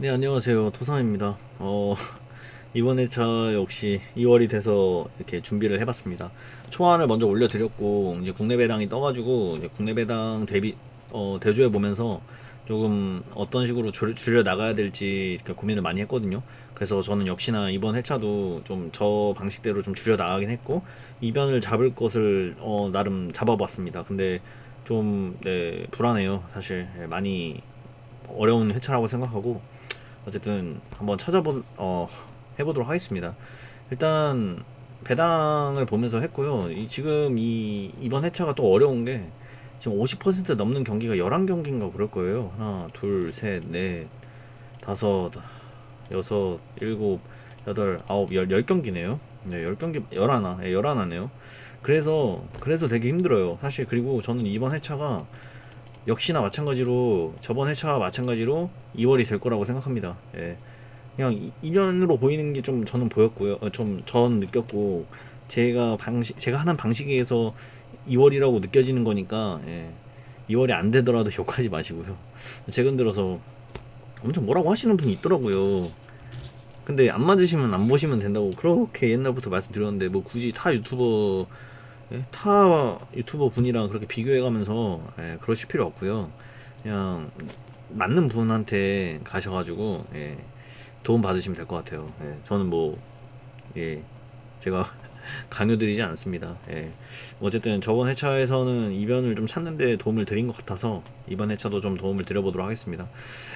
네, 안녕하세요. 토삼입니다. 이번 회차 역시 2월이 돼서 이렇게 준비를 해봤습니다. 초안을 먼저 올려드렸고, 이제 국내 배당이 떠가지고, 이제 국내 배당 대조해 보면서 조금 어떤 식으로 줄여 나가야 될지 이렇게 고민을 많이 했거든요. 그래서 저는 역시나 이번 회차도 좀 저 방식대로 좀 줄여 나가긴 했고, 이변을 잡을 것을, 나름 잡아봤습니다. 근데 좀, 네, 불안해요. 사실. 예, 많이 어려운 회차라고 생각하고, 어쨌든 한번 해보도록 하겠습니다. 일단 배당을 보면서 했고요. 지금 이번 회차가 또 어려운 게 지금 50% 넘는 경기가 11경기인가 그럴 거예요. 하나, 둘, 셋, 넷, 다섯, 여섯, 일곱, 여덟, 아홉, 10경기네요. 네, 10경기, 11, 네, 11네요. 그래서 되게 힘들어요. 사실. 그리고 저는 이번 회차가 역시나 마찬가지로 저번 회차와 마찬가지로 2월이 될 거라고 생각합니다. 예. 그냥 이변으로 보이는 게 좀 저는 보였고요. 좀 전 느꼈고 제가 하는 방식에 서 2월이라고 느껴지는 거니까, 예. 2월이 안 되더라도 욕하지 마시고요. 최근 들어서 엄청 뭐라고 하시는 분이 있더라고요. 근데 안 맞으시면 안 보시면 된다고 그렇게 옛날부터 말씀드렸는데, 뭐 굳이 타 유튜버 분이랑 그렇게 비교해가면서, 그러실 필요 없고요. 그냥 맞는 분한테 가셔가지고, 도움 받으시면 될 것 같아요. 저는 뭐, 예, 제가 강요드리지 않습니다. 어쨌든 저번 회차에서는 이변을 좀 찾는데 도움을 드린 것 같아서 이번 회차도 좀 도움을 드려보도록 하겠습니다.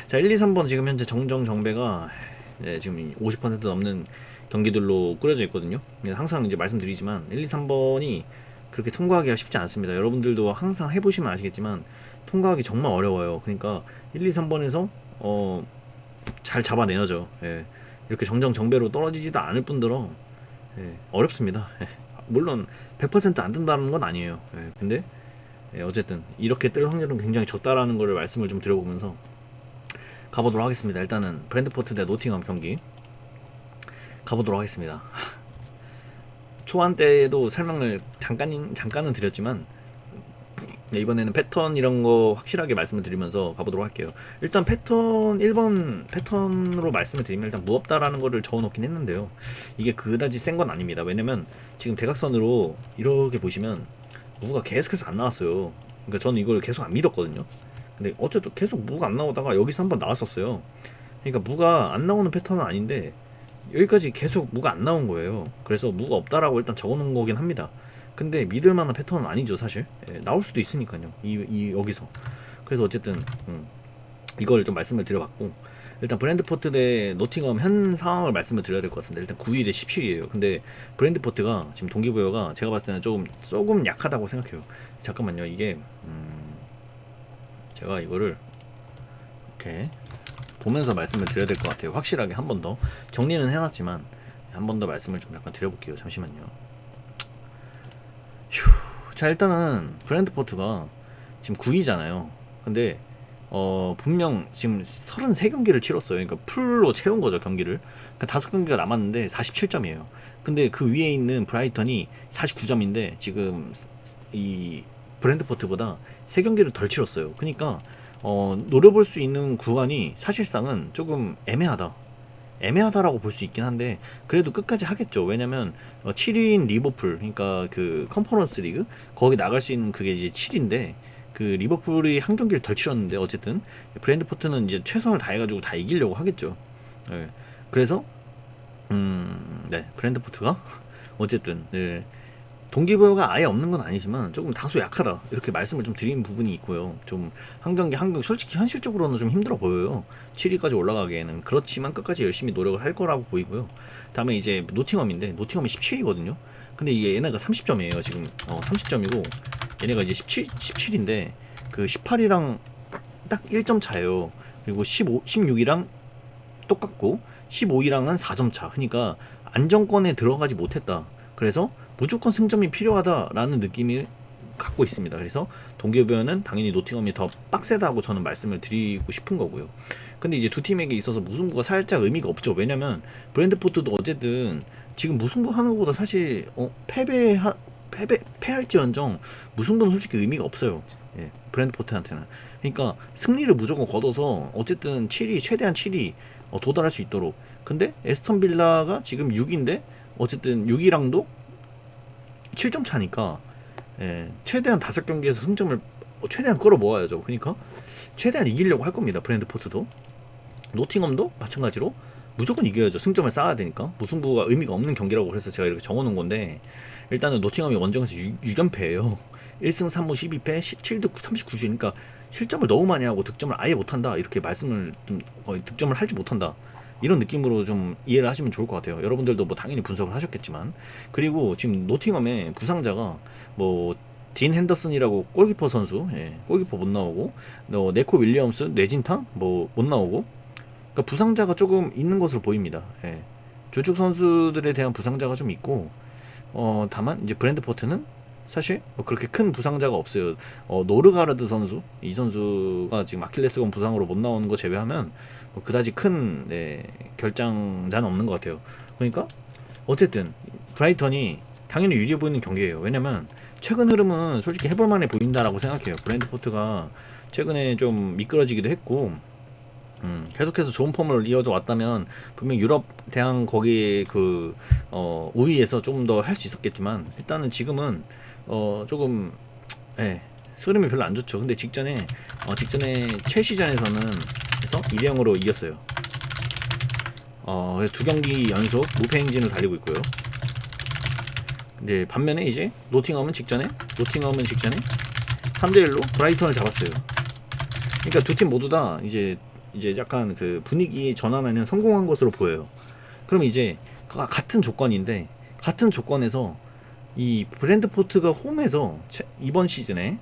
자, 1, 2, 3번 지금 현재 정배가, 지금 50% 넘는 경기들로 꾸려져 있거든요. 항상 이제 말씀드리지만 1, 2, 3번이 그렇게 통과하기가 쉽지 않습니다. 여러분들도 항상 해보시면 아시겠지만 통과하기 정말 어려워요. 그러니까 1, 2, 3번에서 잘 잡아내야죠. 이렇게 정배로 떨어지지도 않을 뿐더러, 어렵습니다. 물론 100%안 뜬다는 건 아니에요. 근데 어쨌든 이렇게 뜰 확률은 굉장히 적다라는 걸 말씀을 좀 드려보면서 가보도록 하겠습니다. 일단은 브랜드포트 대 노팅엄 경기 가보도록 하겠습니다. 초안 때에도 설명을 잠깐은 드렸지만, 이번에는 패턴 이런 거 확실하게 말씀을 드리면서 가보도록 할게요. 일단 1번 패턴으로 말씀을 드리면 일단 무겁다라는 거를 적어 놓긴 했는데요. 이게 그다지 센 건 아닙니다. 왜냐면 지금 대각선으로 이렇게 보시면 무가 계속해서 안 나왔어요. 그러니까 저는 이걸 계속 안 믿었거든요. 근데 어쨌든 계속 무가 안 나오다가 여기서 한번 나왔었어요. 그러니까 무가 안 나오는 패턴은 아닌데 여기까지 계속 무가 안 나온 거예요. 그래서 무가 없다라고 일단 적어 놓은 거긴 합니다. 근데 믿을 만한 패턴은 아니죠, 사실. 나올 수도 있으니까요. 여기서. 그래서 어쨌든 이걸 좀 말씀을 드려봤고, 일단 브랜드포트 대 노팅엄 현 상황을 말씀을 드려야 될 것 같은데, 일단 9위 대 17위에요. 근데 브랜드포트가 지금 동기부여가 제가 봤을 때는 조금 약하다고 생각해요. 잠깐만요. 이게 제가 이거를 이렇게 보면서 말씀을 드려야 될 것 같아요. 확실하게 한 번 더 정리는 해놨지만 한 번 더 말씀을 좀 약간 드려볼게요. 잠시만요. 자, 일단은 브랜드포트가 지금 9위잖아요. 근데 분명 지금 33경기를 치렀어요. 그러니까 풀로 채운 거죠, 경기를. 그러니까 5경기가 남았는데 47점이에요. 근데 그 위에 있는 브라이턴이 49점인데 지금 이 브랜드포트보다 3경기를 덜 치렀어요. 그러니까 노려볼 수 있는 구간이 사실상은 조금 애매하다라고 볼 수 있긴 한데, 그래도 끝까지 하겠죠. 왜냐면 7위인 리버풀, 그러니까 그 컨퍼런스 리그 거기 나갈 수 있는 그게 이제 7인데, 그 리버풀이 한 경기를 덜 치렀는데 어쨌든 브랜드포트는 이제 최선을 다해가지고 다 이기려고 하겠죠. 예. 그래서 네, 브랜드포트가 어쨌든, 네, 동기부여가 아예 없는 건 아니지만 조금 다소 약하다 이렇게 말씀을 좀 드린 부분이 있고요. 좀 한 경기 솔직히 현실적으로는 좀 힘들어 보여요. 7위까지 올라가기에는. 그렇지만 끝까지 열심히 노력을 할 거라고 보이고요. 다음에 이제 노팅엄인데 노팅엄이 17위거든요. 근데 이게 얘네가 30점이에요 지금. 30점이고 얘네가 이제 17인데 그 18이랑 딱 1점 차예요. 그리고 16이랑 똑같고 15위랑은 4점 차. 그러니까 안정권에 들어가지 못했다. 그래서 무조건 승점이 필요하다라는 느낌이 갖고 있습니다. 그래서 동기부여는 당연히 노팅엄이 더 빡세다고 저는 말씀을 드리고 싶은 거고요. 근데 이제 두 팀에게 있어서 무승부가 살짝 의미가 없죠. 왜냐면 브랜드포트도 어쨌든 지금 무승부 하는 것보다 사실 패할지언정 무승부는 솔직히 의미가 없어요. 브랜드포트한테는. 그러니까 승리를 무조건 거둬서 어쨌든 7위 최대한 7위 도달할 수 있도록. 근데 에스턴 빌라가 지금 6위인데 어쨌든 6위랑도 7점 차니까 최대한 5경기에서 승점을 최대한 끌어모아야죠. 그러니까 최대한 이기려고 할 겁니다. 브랜드포트도. 노팅엄도 마찬가지로 무조건 이겨야죠. 승점을 쌓아야 되니까. 무승부가 의미가 없는 경기라고 그래서 제가 이렇게 적어놓은 건데, 일단은 노팅엄이 원정에서 6연패예요 1승 3무 12패 7득 39주. 그러니까 실점을 너무 많이 하고 득점을 아예 못한다, 이렇게 말씀을 좀 거의 득점을 할 줄 못한다 이런 느낌으로 좀 이해를 하시면 좋을 것 같아요. 여러분들도 뭐 당연히 분석을 하셨겠지만. 그리고 지금 노팅엄의 부상자가 뭐 딘 핸더슨이라고 골키퍼 선수, 골키퍼 못 나오고, 네코 윌리엄스, 뇌진탕 뭐 못 나오고, 그러니까 부상자가 조금 있는 것으로 보입니다. 주축 선수들에 대한 부상자가 좀 있고, 다만 이제 브랜드포트는 사실 뭐 그렇게 큰 부상자가 없어요. 노르가르드 선수, 이 선수가 지금 아킬레스건 부상으로 못 나오는 거 제외하면 뭐 그다지 큰 결장자는 없는 것 같아요. 그러니까 어쨌든 브라이턴이 당연히 유리해 보이는 경기예요. 왜냐면 최근 흐름은 솔직히 해볼만해 보인다라고 생각해요. 브랜드포트가 최근에 좀 미끄러지기도 했고, 계속해서 좋은 폼을 이어져 왔다면 분명 유럽 대항 거기 그 우위에서 조금 더 할 수 있었겠지만, 일단은 지금은 조금 흐름이 별로 안 좋죠. 근데 직전에 첼시전에서는 해서 2대0으로 이겼어요. 2경기 연속 무패 행진을 달리고 있고요. 근데 반면에 이제 노팅엄은 직전에 3대1로 브라이턴을 잡았어요. 그러니까 두 팀 모두 다 이제 약간 그 분위기 전환에는 성공한 것으로 보여요. 그럼 이제 같은 조건인데, 같은 조건에서 이 브랜드포트가 홈에서 이번 시즌에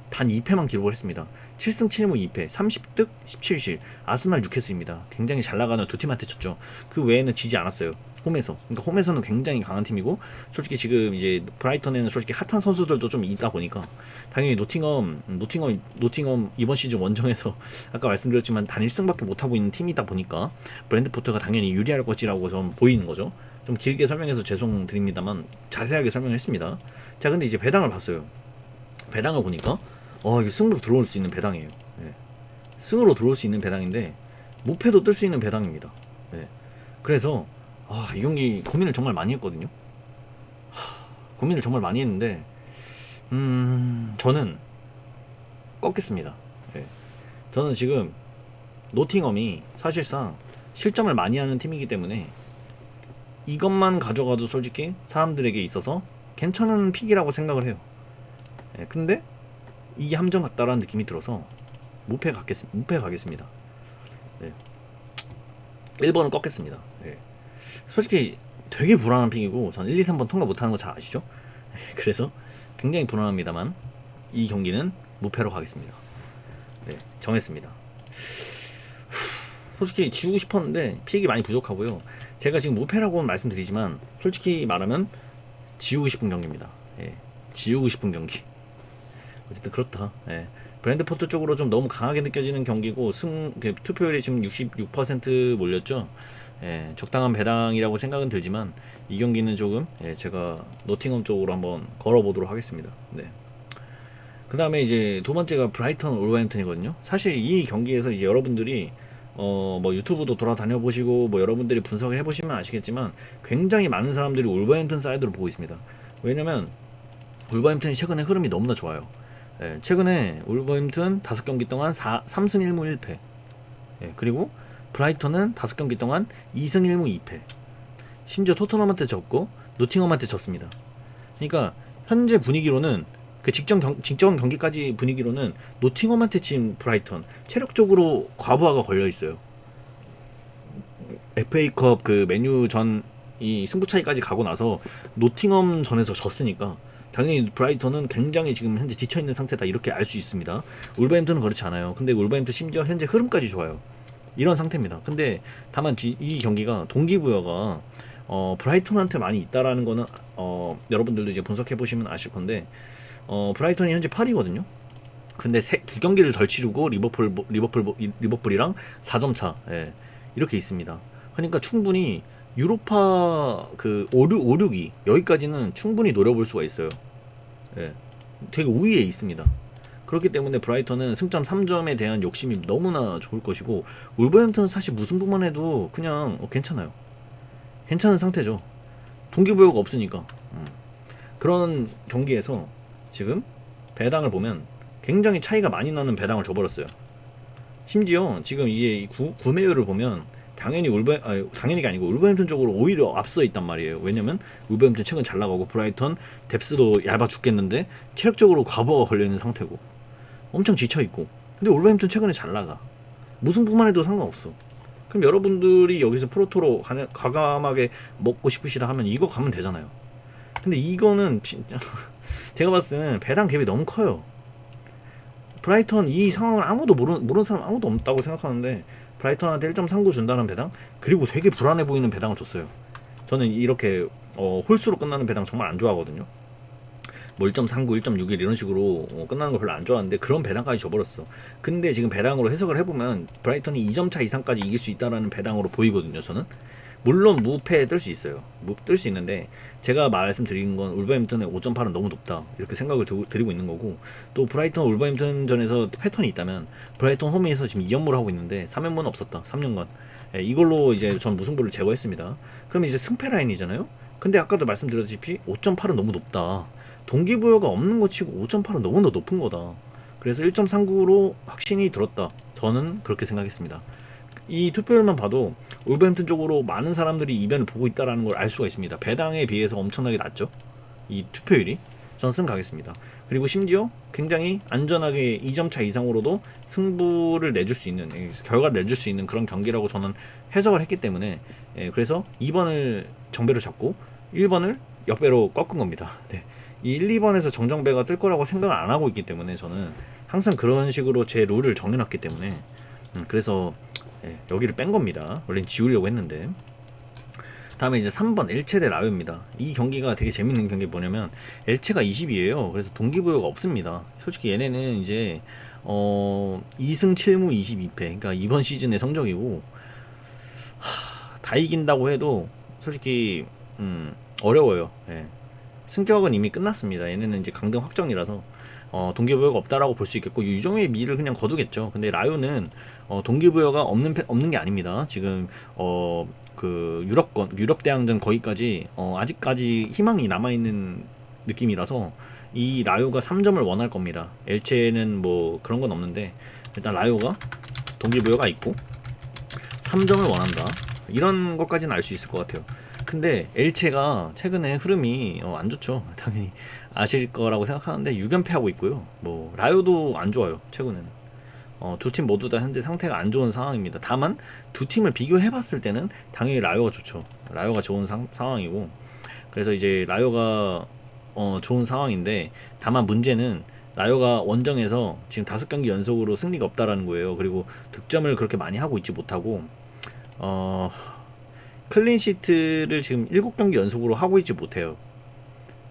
단 2패만 기록을 했습니다. 7승 7무 2패 30득 17실. 아스날 뉴캐슬입니다. 굉장히 잘 나가는 두 팀한테 졌죠. 그 외에는 지지 않았어요. 홈에서. 그러니까 홈에서는 굉장히 강한 팀이고, 솔직히 지금 이제 브라이턴에는 솔직히 핫한 선수들도 좀 있다 보니까 당연히 노팅엄 이번 시즌 원정에서 아까 말씀드렸지만 단 1승밖에 못하고 있는 팀이다 보니까 브랜드포트가 당연히 유리할 것이라고 좀 보이는 거죠. 좀 길게 설명해서 죄송드립니다만 자세하게 설명을 했습니다. 자, 근데 이제 배당을 봤어요. 배당을 보니까 이게 승으로 들어올 수 있는 배당이에요. 승으로 들어올 수 있는 배당인데 무패도 뜰 수 있는 배당입니다. 그래서 이 경기 고민을 정말 많이 했거든요. 고민을 정말 많이 했는데 저는 꺾겠습니다. 저는 지금 노팅엄이 사실상 실점을 많이 하는 팀이기 때문에 이것만 가져가도 솔직히 사람들에게 있어서 괜찮은 픽이라고 생각을 해요. 근데 이게 함정 같다라는 느낌이 들어서 무패 가겠습니다. 1번은 꺾겠습니다. 솔직히 되게 불안한 픽이고, 전 1, 2, 3번 통과 못하는 거 잘 아시죠? 그래서 굉장히 불안합니다만 이 경기는 무패로 가겠습니다. 정했습니다. 솔직히 지우고 싶었는데 픽이 많이 부족하고요. 제가 지금 무패라고는 말씀드리지만 솔직히 말하면 지우고 싶은 경기입니다. 지우고 싶은 경기. 어쨌든 그렇다. 브랜드포트 쪽으로 좀 너무 강하게 느껴지는 경기고, 투표율이 지금 66% 몰렸죠. 적당한 배당이라고 생각은 들지만 이 경기는 조금 제가 노팅엄 쪽으로 한번 걸어보도록 하겠습니다. 그 다음에 이제 두 번째가 브라이턴 울버햄튼이거든요. 사실 이 경기에서 이제 여러분들이 뭐 유튜브도 돌아다녀 보시고 뭐 여러분들이 분석을 해보시면 아시겠지만 굉장히 많은 사람들이 울버햄튼 사이드를 보고 있습니다. 왜냐면 울버햄튼이 최근에 흐름이 너무나 좋아요. 최근에 울버햄튼 5경기 동안 3승 1무 1패. 그리고 브라이턴은 5경기 동안 2승 1무 2패. 심지어 토트넘한테 졌고 노팅엄한테 졌습니다. 그러니까 현재 분위기로는 그 직전 경기까지 분위기로는 노팅엄한테 진 브라이턴 체력적으로 과부하가 걸려 있어요. FA컵 그 메뉴 전 이 승부 차이까지 가고 나서 노팅엄 전에서 졌으니까 당연히 브라이턴은 굉장히 지금 현재 지쳐있는 상태다, 이렇게 알 수 있습니다. 울버햄튼은 그렇지 않아요. 근데 울버햄튼 심지어 현재 흐름까지 좋아요. 이런 상태입니다. 근데 다만 이 경기가 동기부여가 브라이턴한테 많이 있다라는 거는 여러분들도 이제 분석해 보시면 아실 건데, 브라이턴이 현재 8위거든요. 근데 두 경기를 덜 치르고 리버풀이랑 4점 차 이렇게 있습니다. 그러니까 충분히 유로파 그 5, 6위 여기까지는 충분히 노려볼 수가 있어요. 되게 우위에 있습니다. 그렇기 때문에 브라이턴은 승점 3점에 대한 욕심이 너무나 좋을 것이고, 울버햄튼은 사실 무승부만 해도 그냥 괜찮아요. 괜찮은 상태죠. 동기부여가 없으니까. 그런 경기에서 지금 배당을 보면 굉장히 차이가 많이 나는 배당을 줘버렸어요. 심지어 지금 이게 구매율을 보면 당연히 당연히가 아니고 울버햄튼 쪽으로 오히려 앞서 있단 말이에요. 왜냐면 울버햄튼 최근 잘 나가고 브라이턴 뎁스도 얇아 죽겠는데 체력적으로 과부하가 걸려있는 상태고 엄청 지쳐있고, 근데 울버햄튼 최근에 잘 나가. 무승부만 해도 상관없어. 그럼 여러분들이 여기서 프로토로 과감하게 먹고 싶으시다 하면 이거 가면 되잖아요. 근데 이거는 진짜 제가 봤을 때는 배당 갭이 너무 커요. 브라이턴 이 상황을 아무도 모르는 사람 아무도 없다고 생각하는데 브라이턴한테 1.39 준다는 배당, 그리고 되게 불안해 보이는 배당을 줬어요. 저는 이렇게 홀수로 끝나는 배당 정말 안 좋아하거든요. 뭐 1.39, 1.61 이런 식으로 끝나는 거 별로 안 좋아하는데 그런 배당까지 줘버렸어. 근데 지금 배당으로 해석을 해보면 브라이턴이 2점 차 이상까지 이길 수 있다라는 배당으로 보이거든요. 저는 물론 무패에 뜰 수 있어요. 뜰 수 있는데 제가 말씀드린 건 울버햄튼의 5.8은 너무 높다 이렇게 생각을 드리고 있는 거고, 또 브라이턴 울버햄튼 전에서 패턴이 있다면 브라이턴 홈에서 지금 2연무를 하고 있는데 3연무는 없었다. 3년간 이걸로 이제 전 무승부를 제거했습니다. 그럼 이제 승패 라인이잖아요. 근데 아까도 말씀드렸다시피 5.8은 너무 높다. 동기부여가 없는 거 치고 5.8은 너무나 높은 거다. 그래서 1.39로 확신이 들었다. 저는 그렇게 생각했습니다. 이 투표율만 봐도 울버햄튼 쪽으로 많은 사람들이 이변을 보고 있다는 걸 알 수가 있습니다. 배당에 비해서 엄청나게 낮죠, 이 투표율이. 저는 승 가겠습니다. 그리고 심지어 굉장히 안전하게 2점 차 이상으로도 승부를 내줄 수 있는, 결과를 내줄 수 있는 그런 경기라고 저는 해석을 했기 때문에, 그래서 2번을 정배로 잡고 1번을 역배로 꺾은 겁니다. 네. 이 1, 2번에서 정정배가 뜰 거라고 생각을 안 하고 있기 때문에 저는 항상 그런 식으로 제 룰을 정해놨기 때문에, 그래서 여기를 뺀 겁니다. 원래는 지우려고 했는데. 다음에 이제 3번 엘체 대 라요입니다. 이 경기가 되게 재밌는 경기 뭐냐면 엘체가 20이에요. 그래서 동기부여가 없습니다. 솔직히 얘네는 이제 2승 7무 22패, 그러니까 이번 시즌의 성적이고, 다 이긴다고 해도 솔직히 어려워요. 승격은 이미 끝났습니다. 얘네는 이제 강등 확정이라서 동기부여가 없다라고 볼 수 있겠고, 유종의 미를 그냥 거두겠죠. 근데 라요는 동기부여가 없는 게 아닙니다. 지금 그 유럽 대항전 거기까지 아직까지 희망이 남아 있는 느낌이라서 이 라요가 3점을 원할 겁니다. 엘체는 뭐 그런 건 없는데 일단 라요가 동기부여가 있고 3점을 원한다. 이런 것까지는 알 수 있을 것 같아요. 근데 엘체가 최근에 흐름이 안 좋죠. 당연히 아실 거라고 생각하는데 6연패하고 있고요. 뭐 라요도 안 좋아요. 최근에는 두 팀 모두 다 현재 상태가 안 좋은 상황입니다. 다만 두 팀을 비교해봤을 때는 당연히 라요가 좋죠. 라요가 좋은 상황이고, 그래서 이제 라요가 좋은 상황인데, 다만 문제는 라요가 원정에서 지금 5경기 연속으로 승리가 없다라는 거예요. 그리고 득점을 그렇게 많이 하고 있지 못하고 클린시트를 지금 7경기 연속으로 하고 있지 못해요.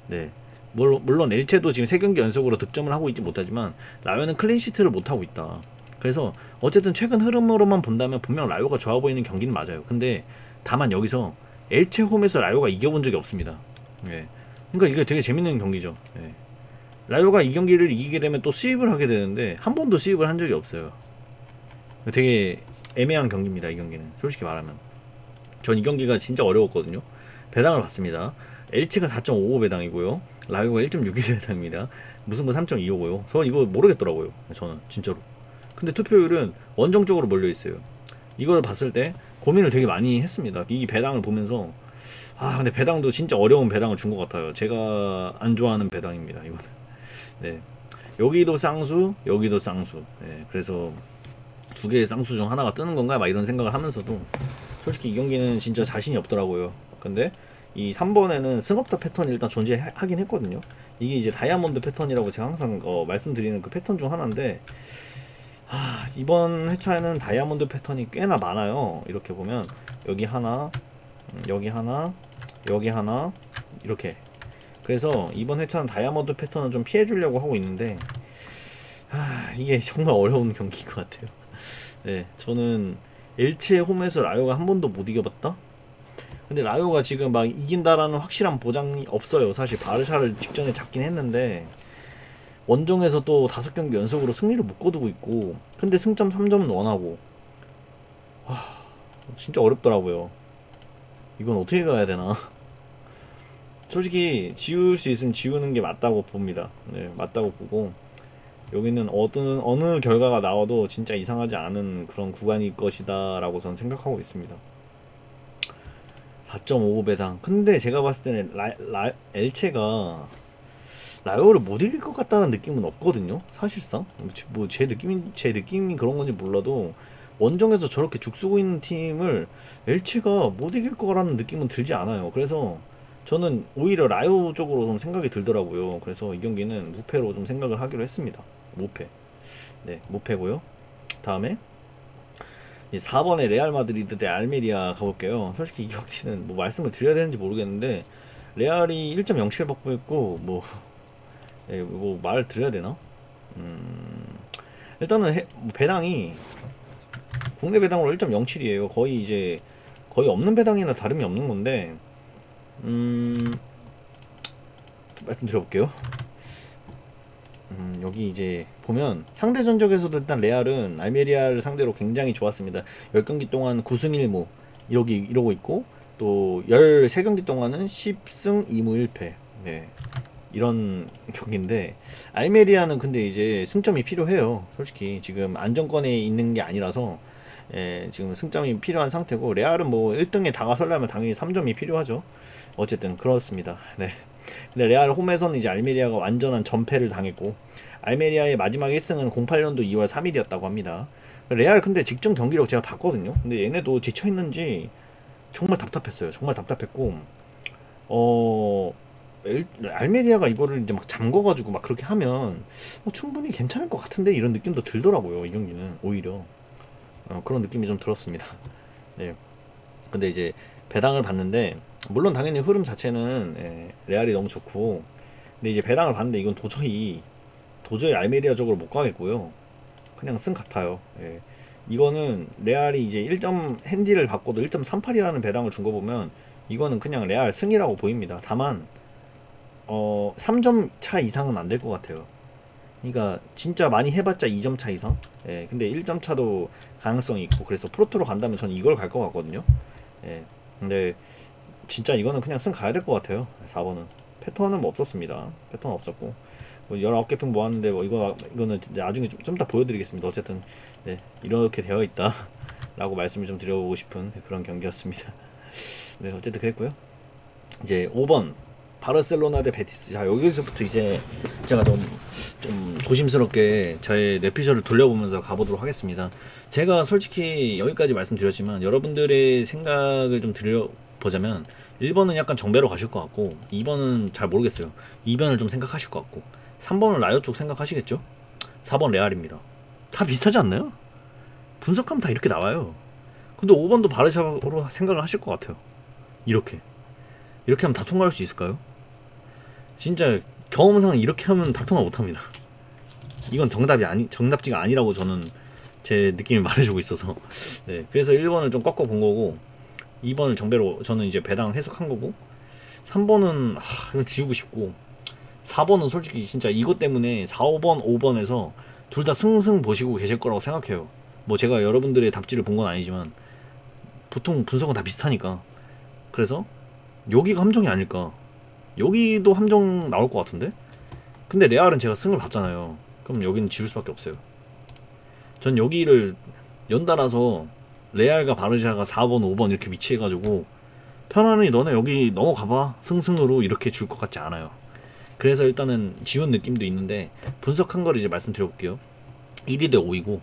네. 물론 엘체도 지금 3경기 연속으로 득점을 하고 있지 못하지만 라요는 클린시트를 못하고 있다. 그래서 어쨌든 최근 흐름으로만 본다면 분명 라요가 좋아 보이는 경기는 맞아요. 근데 다만 여기서 엘체 홈에서 라요가 이겨본 적이 없습니다. 그러니까 이게 되게 재밌는 경기죠. 라요가 이 경기를 이기게 되면 또 수입을 하게 되는데 한 번도 수입을 한 적이 없어요. 되게 애매한 경기입니다. 이 경기는 솔직히 말하면 전 이 경기가 진짜 어려웠거든요. 배당을 받습니다. 엘체가 4.55 배당이고요. 라요가 1.61 배당입니다. 무승부 3.25고요. 저 이거 모르겠더라고요. 저는 진짜로. 근데 투표율은 원정적으로 몰려있어요. 이걸 봤을 때 고민을 되게 많이 했습니다. 이 배당을 보면서 근데 배당도 진짜 어려운 배당을 준 것 같아요. 제가 안 좋아하는 배당입니다. 이거는. 네. 여기도 쌍수, 여기도 쌍수. 그래서 두 개의 쌍수 중 하나가 뜨는 건가? 막 이런 생각을 하면서도 솔직히 이 경기는 진짜 자신이 없더라고요. 근데 이 3번에는 승업다 패턴이 일단 존재하긴 했거든요. 이게 이제 다이아몬드 패턴이라고 제가 항상 말씀드리는 그 패턴 중 하나인데, 이번 회차에는 다이아몬드 패턴이 꽤나 많아요. 이렇게 보면 여기 하나, 여기 하나, 여기 하나, 이렇게. 그래서 이번 회차는 다이아몬드 패턴을 좀 피해주려고 하고 있는데 이게 정말 어려운 경기인 것 같아요. 저는 엘체 홈에서 라요가 한 번도 못 이겨봤다? 근데 라요가 지금 막 이긴다라는 확실한 보장이 없어요. 사실 바르샤를 직전에 잡긴 했는데 원정에서 또 5경기 연속으로 승리를 못 거두고 있고, 근데 승점 3점은 원하고. 와, 진짜 어렵더라고요. 이건 어떻게 가야 되나. 솔직히 지울 수 있으면 지우는 게 맞다고 봅니다. 네, 맞다고 보고, 여기는 어느 결과가 나와도 진짜 이상하지 않은 그런 구간일 것이다 라고 저는 생각하고 있습니다. 4.55 배당. 근데 제가 봤을 때는 엘체가 라이오를 못 이길 것 같다는 느낌은 없거든요. 사실상 뭐 제 느낌이 그런 건지 몰라도 원정에서 저렇게 죽쓰고 있는 팀을 엘체가 못 이길 거라는 느낌은 들지 않아요. 그래서 저는 오히려 라이오 쪽으로 좀 생각이 들더라고요. 그래서 이 경기는 무패로 좀 생각을 하기로 했습니다. 무패. 네, 무패고요. 다음에 4번에 레알 마드리드 대 알메리아 가볼게요. 솔직히 이 경기는 뭐 말씀을 드려야 되는지 모르겠는데 레알이 1.07 받고 있고 뭐 말 드려야 되나? 일단은 뭐 배당이 국내 배당으로 1.07이에요. 거의 없는 배당이나 다름이 없는 건데 말씀드려볼게요. 여기 이제 보면 상대 전적에서도 일단 레알은 알메리아를 상대로 굉장히 좋았습니다. 10경기 동안 9승 1무 이러고 있고, 또 13경기 동안은 10승 2무 1패. 네. 이런 경기인데, 알메리아는 근데 이제 승점이 필요해요. 솔직히 지금 안정권에 있는 게 아니라서 지금 승점이 필요한 상태고, 레알은 뭐 1등에 다가서려면 당연히 3점이 필요하죠. 어쨌든 그렇습니다. 네. 근데 레알 홈에서는 이제 알메리아가 완전한 전패를 당했고, 알메리아의 마지막 1승은 08년도 2월 3일이었다고 합니다. 레알 근데 직전 경기력 제가 봤거든요. 근데 얘네도 지쳐있는지 정말 답답했어요. 정말 답답했고, 알메리아가 이거를 이제 막 잠궈가지고 막 그렇게 하면 충분히 괜찮을 것 같은데 이런 느낌도 들더라고요. 이 경기는 오히려 그런 느낌이 좀 들었습니다. 네. 근데 이제 배당을 봤는데, 물론 당연히 흐름 자체는 레알이 너무 좋고, 근데 이제 배당을 봤는데 이건 도저히 알메리아 쪽으로 못 가겠고요. 그냥 승 같아요. 예. 이거는 레알이 이제 1점 핸디를 받고도 1.38이라는 배당을 준 거 보면 이거는 그냥 레알 승이라고 보입니다. 다만 3점 차 이상은 안 될 것 같아요. 그러니까 진짜 많이 해봤자 2점 차 이상. 예. 근데 1점 차도 가능성이 있고, 그래서 프로토로 간다면 저는 이걸 갈 것 같거든요. 예. 근데 진짜 이거는 그냥 승 가야 될 것 같아요. 4번은 패턴은 뭐 없었습니다. 패턴 없었고, 뭐 19개 평 모았는데 뭐 이거는 나중에 좀 더 보여드리겠습니다. 어쨌든 네, 이렇게 되어 있다 라고 말씀을 좀 드려보고 싶은 그런 경기였습니다. 네, 어쨌든 그랬고요. 이제 5번 바르셀로나 대 베티스. 자, 여기서부터 이제 제가 좀 조심스럽게 저의 뇌피셜을 돌려보면서 가보도록 하겠습니다. 제가 솔직히 여기까지 말씀드렸지만 여러분들의 생각을 좀 드려보자면 1번은 약간 정배로 가실 것 같고, 2번은 잘 모르겠어요. 2번을 좀 생각하실 것 같고, 3번은 라이오 쪽 생각하시겠죠? 4번 레알입니다. 다 비슷하지 않나요? 분석하면 다 이렇게 나와요. 근데 5번도 바르샤로 생각을 하실 것 같아요. 이렇게 하면 다 통과할 수 있을까요? 진짜 경험상 이렇게 하면 다 통과 못합니다. 이건 정답지가 아니라고 저는 제 느낌이 말해주고 있어서. 네, 그래서 1번을 좀 꺾어 본 거고, 2번을 정배로 저는 이제 배당을 해석한 거고, 3번은 이건 지우고 싶고, 4번은 솔직히 진짜 이것 때문에 4, 5번, 5번에서 둘 다 승승 보시고 계실 거라고 생각해요. 뭐 제가 여러분들의 답지를 본 건 아니지만 보통 분석은 다 비슷하니까. 그래서 여기가 함정이 아닐까. 여기도 함정 나올 것 같은데? 근데 레알은 제가 승을 봤잖아요. 그럼 여기는 지울 수밖에 없어요. 전 여기를 연달아서 레알과 바르샤가 4번, 5번 이렇게 위치해가지고 편안히 너네 여기 넘어가봐 승승으로 이렇게 줄 것 같지 않아요. 그래서 일단은 지운 느낌도 있는데, 분석한 걸 이제 말씀드려볼게요. 1위 대 5위고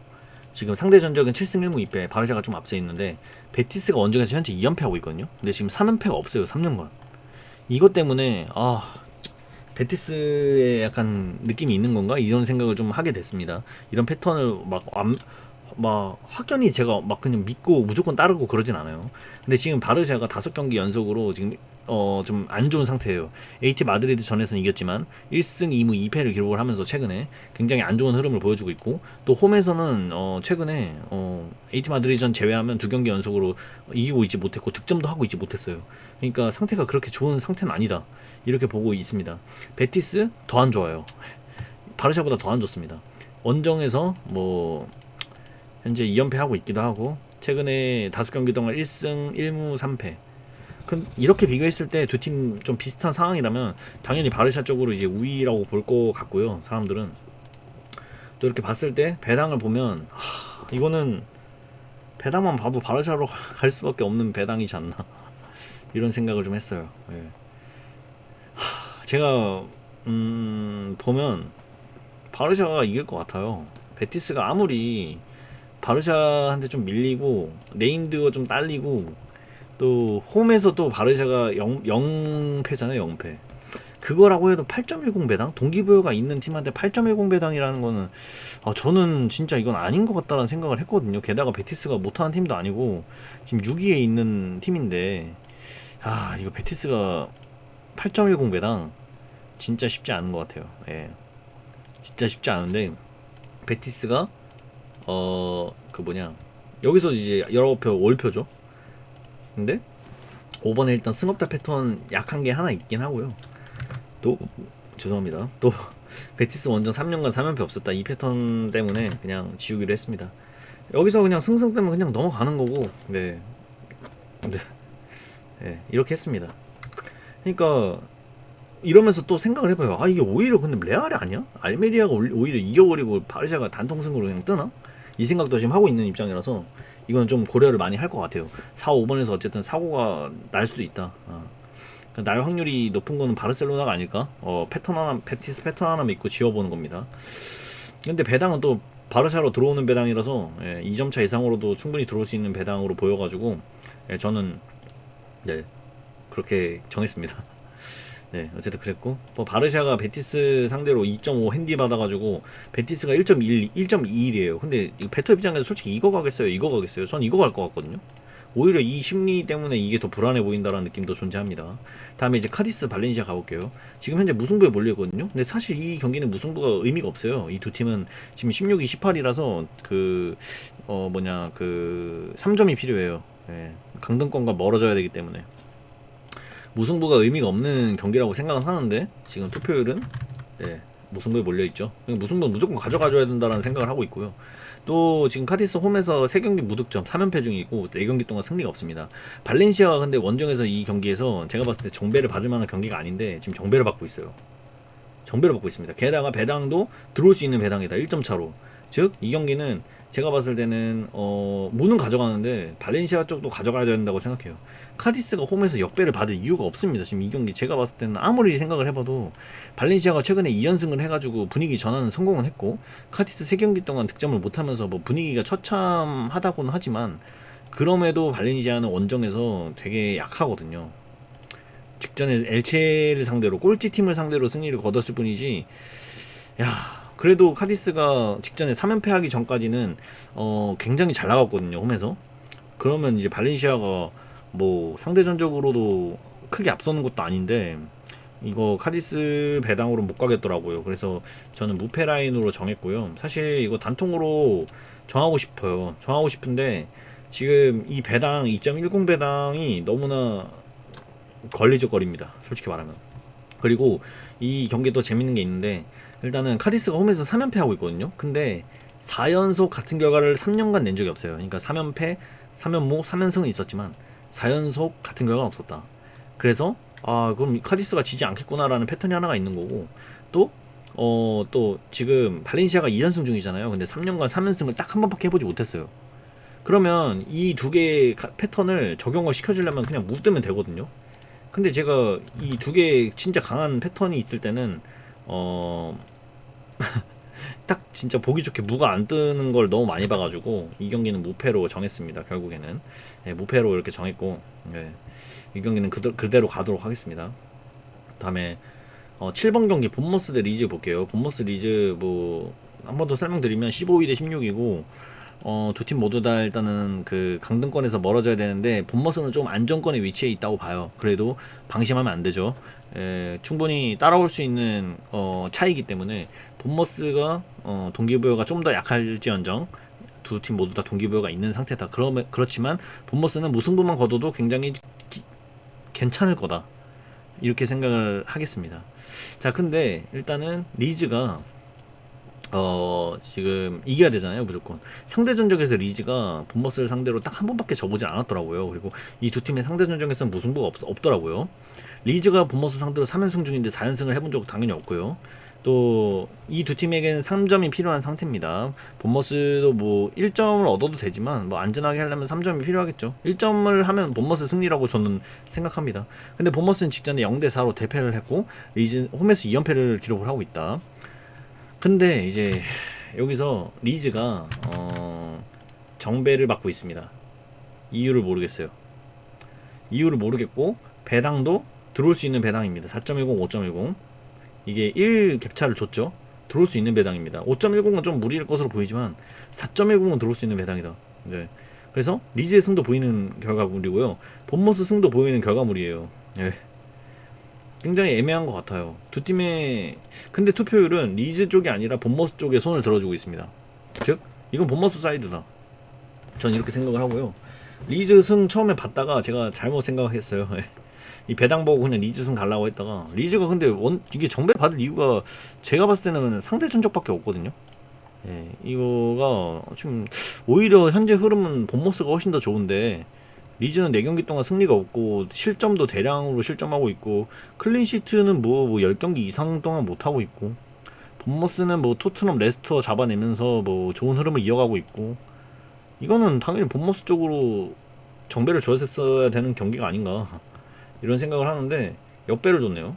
지금 상대 전적은 7승 1무 2패, 바르샤가 좀 앞서 있는데 베티스가 원정에서 현재 2연패하고 있거든요. 근데 지금 3연패가 없어요. 3년간. 이것 때문에 베티스에 약간 느낌이 있는 건가? 이런 생각을 좀 하게 됐습니다. 이런 패턴을 막 확연히 제가 막 그냥 믿고 무조건 따르고 그러진 않아요. 근데 지금 바르샤가 5경기 연속으로 지금 좀 안 좋은 상태예요. AT 마드리드 전에서는 이겼지만 1승 2무 2패를 기록을 하면서 최근에 굉장히 안 좋은 흐름을 보여주고 있고, 또 홈에서는 최근에 AT 마드리드 전 제외하면 2경기 연속으로 이기고 있지 못했고 득점도 하고 있지 못했어요. 그러니까 상태가 그렇게 좋은 상태는 아니다, 이렇게 보고 있습니다. 베티스 더 안 좋아요. 바르샤보다 더 안 좋습니다. 원정에서 뭐 현재 2연패 하고 있기도 하고 최근에 5경기 동안 1승 1무 3패. 이렇게 비교했을 때 두 팀 좀 비슷한 상황이라면 당연히 바르샤 쪽으로 이제 우위라고 볼 것 같고요. 사람들은 또 이렇게 봤을 때 배당을 보면 이거는 배당만 봐도 바르샤로 갈 수밖에 없는 배당이지 않나 이런 생각을 좀 했어요. 예. 제가 보면 바르샤가 이길 것 같아요. 베티스가 아무리 바르샤한테 좀 밀리고 네임드가 좀 딸리고 또 홈에서 또 바르샤가 0패잖아요. 0패. 그거라고 해도 8.10 배당? 동기부여가 있는 팀한테 8.10 배당이라는 거는 저는 진짜 이건 아닌 것 같다는 생각을 했거든요. 게다가 베티스가 못하는 팀도 아니고 지금 6위에 있는 팀인데 이거 베티스가 8.10 배당 진짜 쉽지 않은 것 같아요. 예. 진짜 쉽지 않은데 베티스가 그 뭐냐 여기서 이제 여러 표 올표죠. 근데 5번에 일단 승업다 패턴 약한 게 하나 있긴 하고요. 또 죄송합니다. 또 베티스 원정 3년간 3연패 없었다 이 패턴 때문에 그냥 지우기로 했습니다. 여기서 그냥 승승 때문에 그냥 넘어가는 거고 네 이렇게 했습니다. 그러니까 이러면서 또 생각을 해봐요. 이게 오히려 근데 레알이 아니야? 알메리아가 오히려 이겨버리고 바르샤가 단통승으로 그냥 뜨나? 이 생각도 지금 하고 있는 입장이라서 이건 좀 고려를 많이 할 것 같아요. 4, 5번에서 어쨌든 사고가 날 수도 있다. 날 확률이 높은 거는 바르셀로나가 아닐까? 베티스 패턴 하나 믿고 지어보는 겁니다. 근데 배당은 또 바르샤로 들어오는 배당이라서 2점 차 이상으로도 충분히 들어올 수 있는 배당으로 보여가지고 저는 그렇게 정했습니다. 어쨌든 그랬고 바르샤가 베티스 상대로 2.5 핸디 받아가지고 베티스가 1.21이에요. 근데 베터 입장에서 솔직히 이거 가겠어요? 이거 가겠어요? 전 이거 갈 것 같거든요. 오히려 이 심리 때문에 이게 더 불안해 보인다라는 느낌도 존재합니다. 다음에 이제 카디스 발렌시아 가볼게요. 지금 현재 무승부에 몰려있거든요. 근데 사실 이 경기는 무승부가 의미가 없어요. 이 두 팀은 지금 16위 18이라서 3점이 필요해요. 강등권과 멀어져야 되기 때문에 무승부가 의미가 없는 경기라고 생각은 하는데 지금 투표율은 무승부에 몰려있죠. 무승부는 무조건 가져가줘야 된다는 생각을 하고 있고요. 또 지금 카디스 홈에서 3경기 무득점 3연패 중이고 4경기 동안 승리가 없습니다. 발렌시아가 근데 원정에서 이 경기에서 제가 봤을 때 정배를 받을 만한 경기가 아닌데 지금 정배를 받고 있어요. 정배를 받고 있습니다. 게다가 배당도 들어올 수 있는 배당이다. 1점 차로. 즉 이 경기는 제가 봤을 때는 무는 가져가는데 발렌시아 쪽도 가져가야 된다고 생각해요. 카디스가 홈에서 역배를 받을 이유가 없습니다. 지금 이 경기 제가 봤을 때는 아무리 생각을 해봐도 발렌시아가 최근에 2연승을 해가지고 분위기 전환은 성공은 했고 카디스 3경기 동안 득점을 못하면서 뭐 분위기가 처참하다고는 하지만 그럼에도 발렌시아는 원정에서 되게 약하거든요. 직전에 엘체를 상대로 꼴찌팀을 상대로 승리를 거뒀을 뿐이지 그래도 카디스가 직전에 3연패 하기 전까지는 굉장히 잘 나갔거든요. 홈에서. 그러면 이제 발렌시아가 뭐 상대전적으로도 크게 앞서는 것도 아닌데 이거 카디스 배당으로 못 가겠더라고요. 그래서 저는 무패 라인으로 정했고요. 사실 이거 단통으로 정하고 싶어요. 정하고 싶은데 지금 이 배당 2.10 배당이 너무나 걸리적거립니다. 솔직히 말하면. 그리고 이 경기 또 재밌는 게 있는데 일단은 카디스가 홈에서 3연패 하고 있거든요. 근데 4연속 같은 결과를 3년간 낸 적이 없어요. 그러니까 3연패, 3연무, 3연승은 있었지만 4연속 같은 결과는 없었다. 그래서 그럼 카디스가 지지 않겠구나라는 패턴이 하나가 있는 거고 또 지금 발렌시아가 2연승 중이잖아요. 근데 3년간 3연승을 딱 한 번밖에 해보지 못했어요. 그러면 이 두 개의 패턴을 적용을 시켜주려면 그냥 무 뜨면 되거든요. 근데 제가 이 두 개 진짜 강한 패턴이 있을 때는 딱 진짜 보기 좋게 무가 안 뜨는 걸 너무 많이 봐가지고 이 경기는 무패로 정했습니다. 결국에는 무패로 이렇게 정했고 이 경기는 그대로 가도록 하겠습니다. 다음에 7번 경기 본머스 대 리즈 볼게요. 본머스 리즈 뭐 한 번 더 설명드리면 15위 대 16위고 두 팀 모두 다 일단은 그 강등권에서 멀어져야 되는데 본머스는 좀 안정권에 위치해 있다고 봐요. 그래도 방심하면 안 되죠. 충분히 따라올 수 있는 차이기 때문에 본머스가 동기부여가 좀 더 약할지언정 두 팀 모두 다 동기부여가 있는 상태다. 그렇지만 본머스는 무승부만 거둬도 굉장히 괜찮을 거다. 이렇게 생각을 하겠습니다. 자, 근데 일단은 리즈가 지금 이겨야 되잖아요, 무조건. 상대 전적에서 리즈가 본머스를 상대로 딱 한 번밖에 져보지 않았더라고요. 그리고 이 두 팀의 상대 전적에서는 무승부가 없더라고요. 리즈가 본머스 상대로 3연승 중인데 4연승을 해본 적 당연히 없고요. 또 이 두 팀에게는 3점이 필요한 상태입니다. 본머스도 뭐 1점을 얻어도 되지만 뭐 안전하게 하려면 3점이 필요하겠죠. 1점을 하면 본머스 승리라고 저는 생각합니다. 근데 본머스는 직전에 0대4로 대패를 했고 리즈 홈에서 2연패를 기록을 하고 있다. 근데 이제 여기서 리즈가 정배를 받고 있습니다. 이유를 모르겠어요. 이유를 모르겠고 배당도 들어올 수 있는 배당입니다. 4.10, 5.10 이게 1 갭차를 줬죠. 들어올 수 있는 배당입니다. 5.10은 좀 무리일 것으로 보이지만 4.10은 들어올 수 있는 배당이다. 네. 그래서 리즈의 승도 보이는 결과물이고요. 본머스 승도 보이는 결과물이에요. 네. 굉장히 애매한 것 같아요. 두 팀의 근데 투표율은 리즈 쪽이 아니라 본머스 쪽에 손을 들어주고 있습니다. 즉 이건 본머스 사이드다. 전 이렇게 생각을 하고요. 리즈 승 처음에 봤다가 제가 잘못 생각했어요. 이 배당 보고 그냥 리즈 승 갈라고 했다가 리즈가 근데 이게 정배 받을 이유가 제가 봤을 때는 상대 전적밖에 없거든요. 예, 이거가 지금 오히려 현재 흐름은 본머스가 훨씬 더 좋은데 리즈는 4경기 동안 승리가 없고 실점도 대량으로 실점하고 있고 클린시트는 뭐 10경기 이상 동안 못하고 있고 본머스는 뭐 토트넘 레스터 잡아내면서 뭐 좋은 흐름을 이어가고 있고 이거는 당연히 본머스 쪽으로 정배를 줘야 되는 경기가 아닌가 이런 생각을 하는데 역배를 줬네요.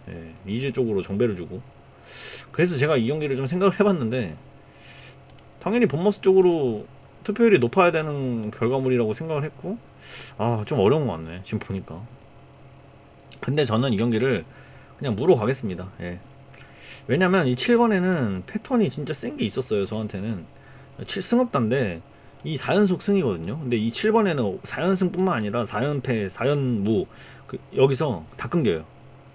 예, 리즈 쪽으로 정배를 주고 그래서 제가 이 경기를 좀 생각을 해봤는데 당연히 본머스 쪽으로 투표율이 높아야 되는 결과물이라고 생각을 했고 좀 어려운 것 같네 지금 보니까. 근데 저는 이 경기를 그냥 무로 가겠습니다. 예. 왜냐면 이 7번에는 패턴이 진짜 센 게 있었어요. 저한테는 7승업단데 이 4연속 승이거든요. 근데 이 7번에는 4연승 뿐만 아니라 4연패 4연무 여기서 다 끊겨요.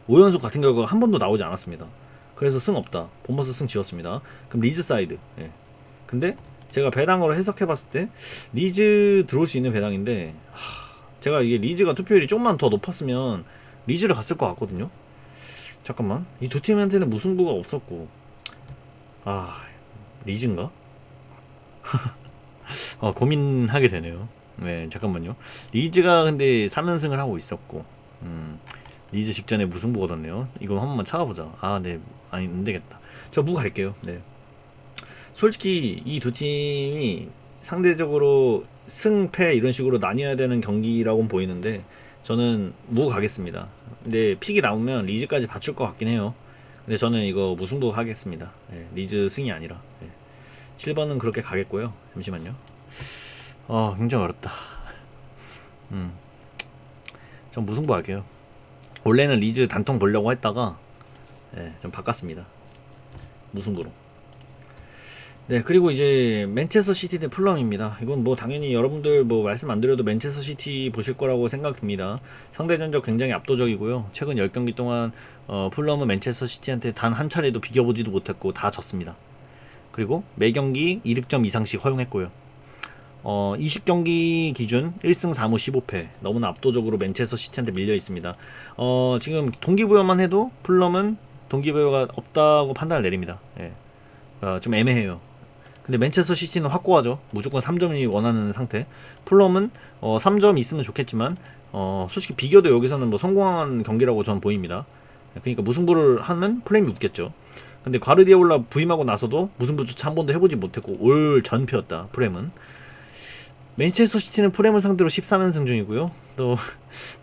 5연속 같은 결과가 한 번도 나오지 않았습니다. 그래서 승 없다. 본머스 승 지웠습니다. 그럼 리즈 사이드. 예. 근데 제가 배당으로 해석해봤을 때 리즈 들어올 수 있는 배당인데 제가 이게 리즈가 투표율이 조금만 더 높았으면 리즈를 갔을 것 같거든요. 잠깐만 이 두 팀한테는 무승부가 없었고 리즈인가? 고민하게 되네요. 네 잠깐만요. 리즈가 근데 3연승을 하고 있었고 리즈 직전에 무승부 얻었네요. 이거 한 번만 찾아보자. 네 아니 안되겠다. 저 무 갈게요. 네 솔직히 이 두 팀이 상대적으로 승패 이런 식으로 나뉘어야 되는 경기라고 보이는데 저는 무 가겠습니다. 근데 픽이 나오면 리즈까지 받칠 것 같긴 해요. 근데 저는 이거 무승부 하겠습니다. 예, 리즈 승이 아니라 7번은 그렇게 가겠고요. 잠시만요. 굉장히 어렵다. 전 무승부 할게요. 원래는 리즈 단통 보려고 했다가 좀 바꿨습니다. 무승부로. 네 그리고 이제 맨체스터 시티 대 풀럼입니다. 이건 뭐 당연히 여러분들 뭐 말씀 안 드려도 맨체스터 시티 보실 거라고 생각됩니다. 상대 전적 굉장히 압도적이고요. 최근 10경기 동안 풀럼은 맨체스터 시티한테 단 한 차례도 비겨보지도 못했고 다 졌습니다. 그리고 매경기 2득점 이상씩 허용했고요. 20경기 기준 1승 4무 15패 너무나 압도적으로 맨체스터 시티한테 밀려 있습니다. 지금 동기부여만 해도 풀럼은 동기부여가 없다고 판단을 내립니다. 예. 좀 애매해요. 근데 맨체스터 시티는 확고하죠. 무조건 3점이 원하는 상태. 풀럼은 3점 있으면 좋겠지만 솔직히 비교도 여기서는 뭐 성공한 경기라고 저는 보입니다. 그러니까 무승부를 하면 플레임이 웃겠죠. 근데 과르디올라 부임하고 나서도 무승부조차 한 번도 해보지 못했고 올 전패였다. 프렘은. 맨체스터 시티는 프렘을 상대로 13연승 중이고요. 또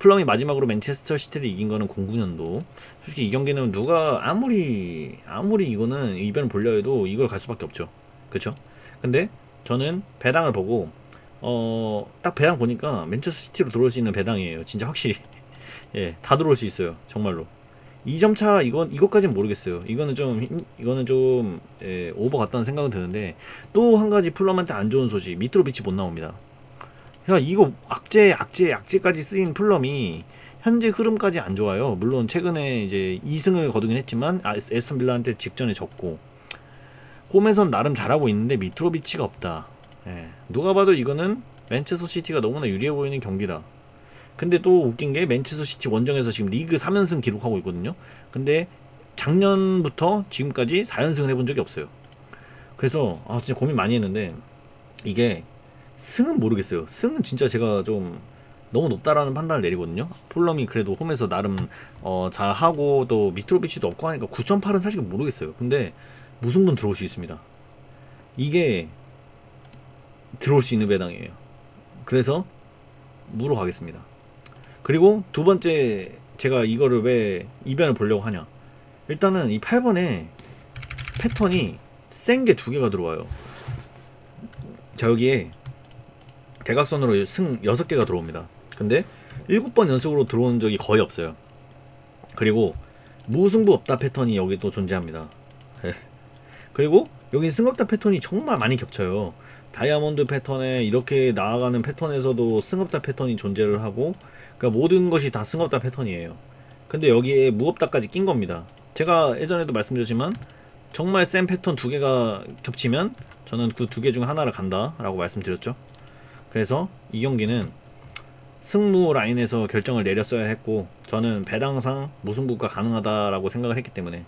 풀럼이 마지막으로 맨체스터 시티를 이긴 거는 09년도. 솔직히 이 경기는 누가 아무리 이거는 이변을 보려 해도 이걸 갈 수밖에 없죠. 그쵸? 근데 저는 배당을 보고 딱 배당 보니까 맨체스터 시티로 들어올 수 있는 배당이에요. 진짜 확실히 예, 다 들어올 수 있어요. 정말로 2점 차 이것까지는 모르겠어요. 이거는 좀 오버 같다는 생각은 드는데 또 한 가지 풀럼한테 안 좋은 소식 미트로비치 못 나옵니다. 그러니까 이거 악재까지 쓰인 풀럼이 현재 흐름까지 안 좋아요. 물론 최근에 이제 2승을 거두긴 했지만 에스턴 빌라한테 직전에 졌고 홈에선 나름 잘하고 있는데 미트로비치가 없다. 누가 봐도 이거는 맨체스터 시티가 너무나 유리해 보이는 경기다. 근데 또 웃긴 게 맨체스터 시티 원정에서 지금 리그 3연승 기록하고 있거든요. 근데 작년부터 지금까지 4연승을 해본 적이 없어요. 그래서 진짜 고민 많이 했는데 이게 승은 모르겠어요. 승은 진짜 제가 좀 너무 높다라는 판단을 내리거든요. 폴럼이 그래도 홈에서 나름 잘하고 또 미트로비치도 없고 하니까 9.8은 사실 모르겠어요. 근데 무승부는 들어올 수 있습니다. 이게 들어올 수 있는 배당이에요. 그래서 무로 가겠습니다. 그리고 두 번째 제가 이거를 왜 이변을 보려고 하냐. 일단은 이 8번에 패턴이 센 게 두 개가 들어와요. 자, 여기에 대각선으로 승 6개가 들어옵니다. 근데 7번 연속으로 들어온 적이 거의 없어요. 그리고 무승부 없다 패턴이 여기 또 존재합니다. 그리고 여기 승 없다 패턴이 정말 많이 겹쳐요. 다이아몬드 패턴에 이렇게 나아가는 패턴에서도 승 없다 패턴이 존재를 하고, 그러니까 모든 것이 다 승 없다 패턴이에요. 근데 여기에 무 없다까지 낀 겁니다. 제가 예전에도 말씀드렸지만 정말 센 패턴 두 개가 겹치면 저는 그 두 개 중 하나를 간다 라고 말씀드렸죠. 그래서 이 경기는 승무 라인에서 결정을 내렸어야 했고, 저는 배당상 무승부가 가능하다라고 생각을 했기 때문에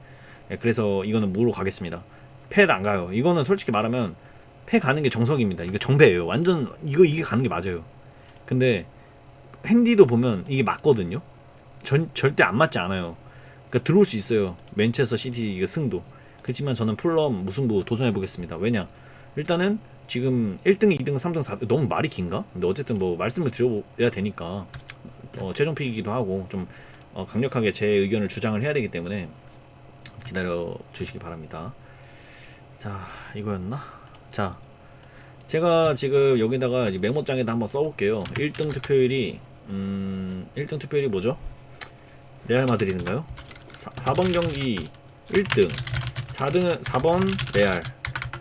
그래서 이거는 무로 가겠습니다. 패는 안 가요. 이거는 솔직히 말하면 패 가는 게 정석입니다. 이거 정배예요. 완전 이게 가는 게 맞아요. 근데 핸디도 보면 이게 맞거든요. 절대 안 맞지 않아요. 그러니까 들어올 수 있어요. 맨체스터 시티 이거 승도. 그렇지만 저는 풀럼 무승부 도전해 보겠습니다. 왜냐? 일단은 지금 1등, 2등, 3등, 4등 너무 말이 긴가? 근데 어쨌든 뭐 말씀을 드려야 되니까 최종 픽이기도 하고 좀 강력하게 제 의견을 주장을 해야 되기 때문에 기다려 주시기 바랍니다. 자, 이거였나? 자, 제가 지금 여기다가 이제 메모장에다 한번 써볼게요. 1등 투표율이 1등 투표율이 뭐죠? 레알 마드리드인가요? 4번 경기 1등, 4번 레알,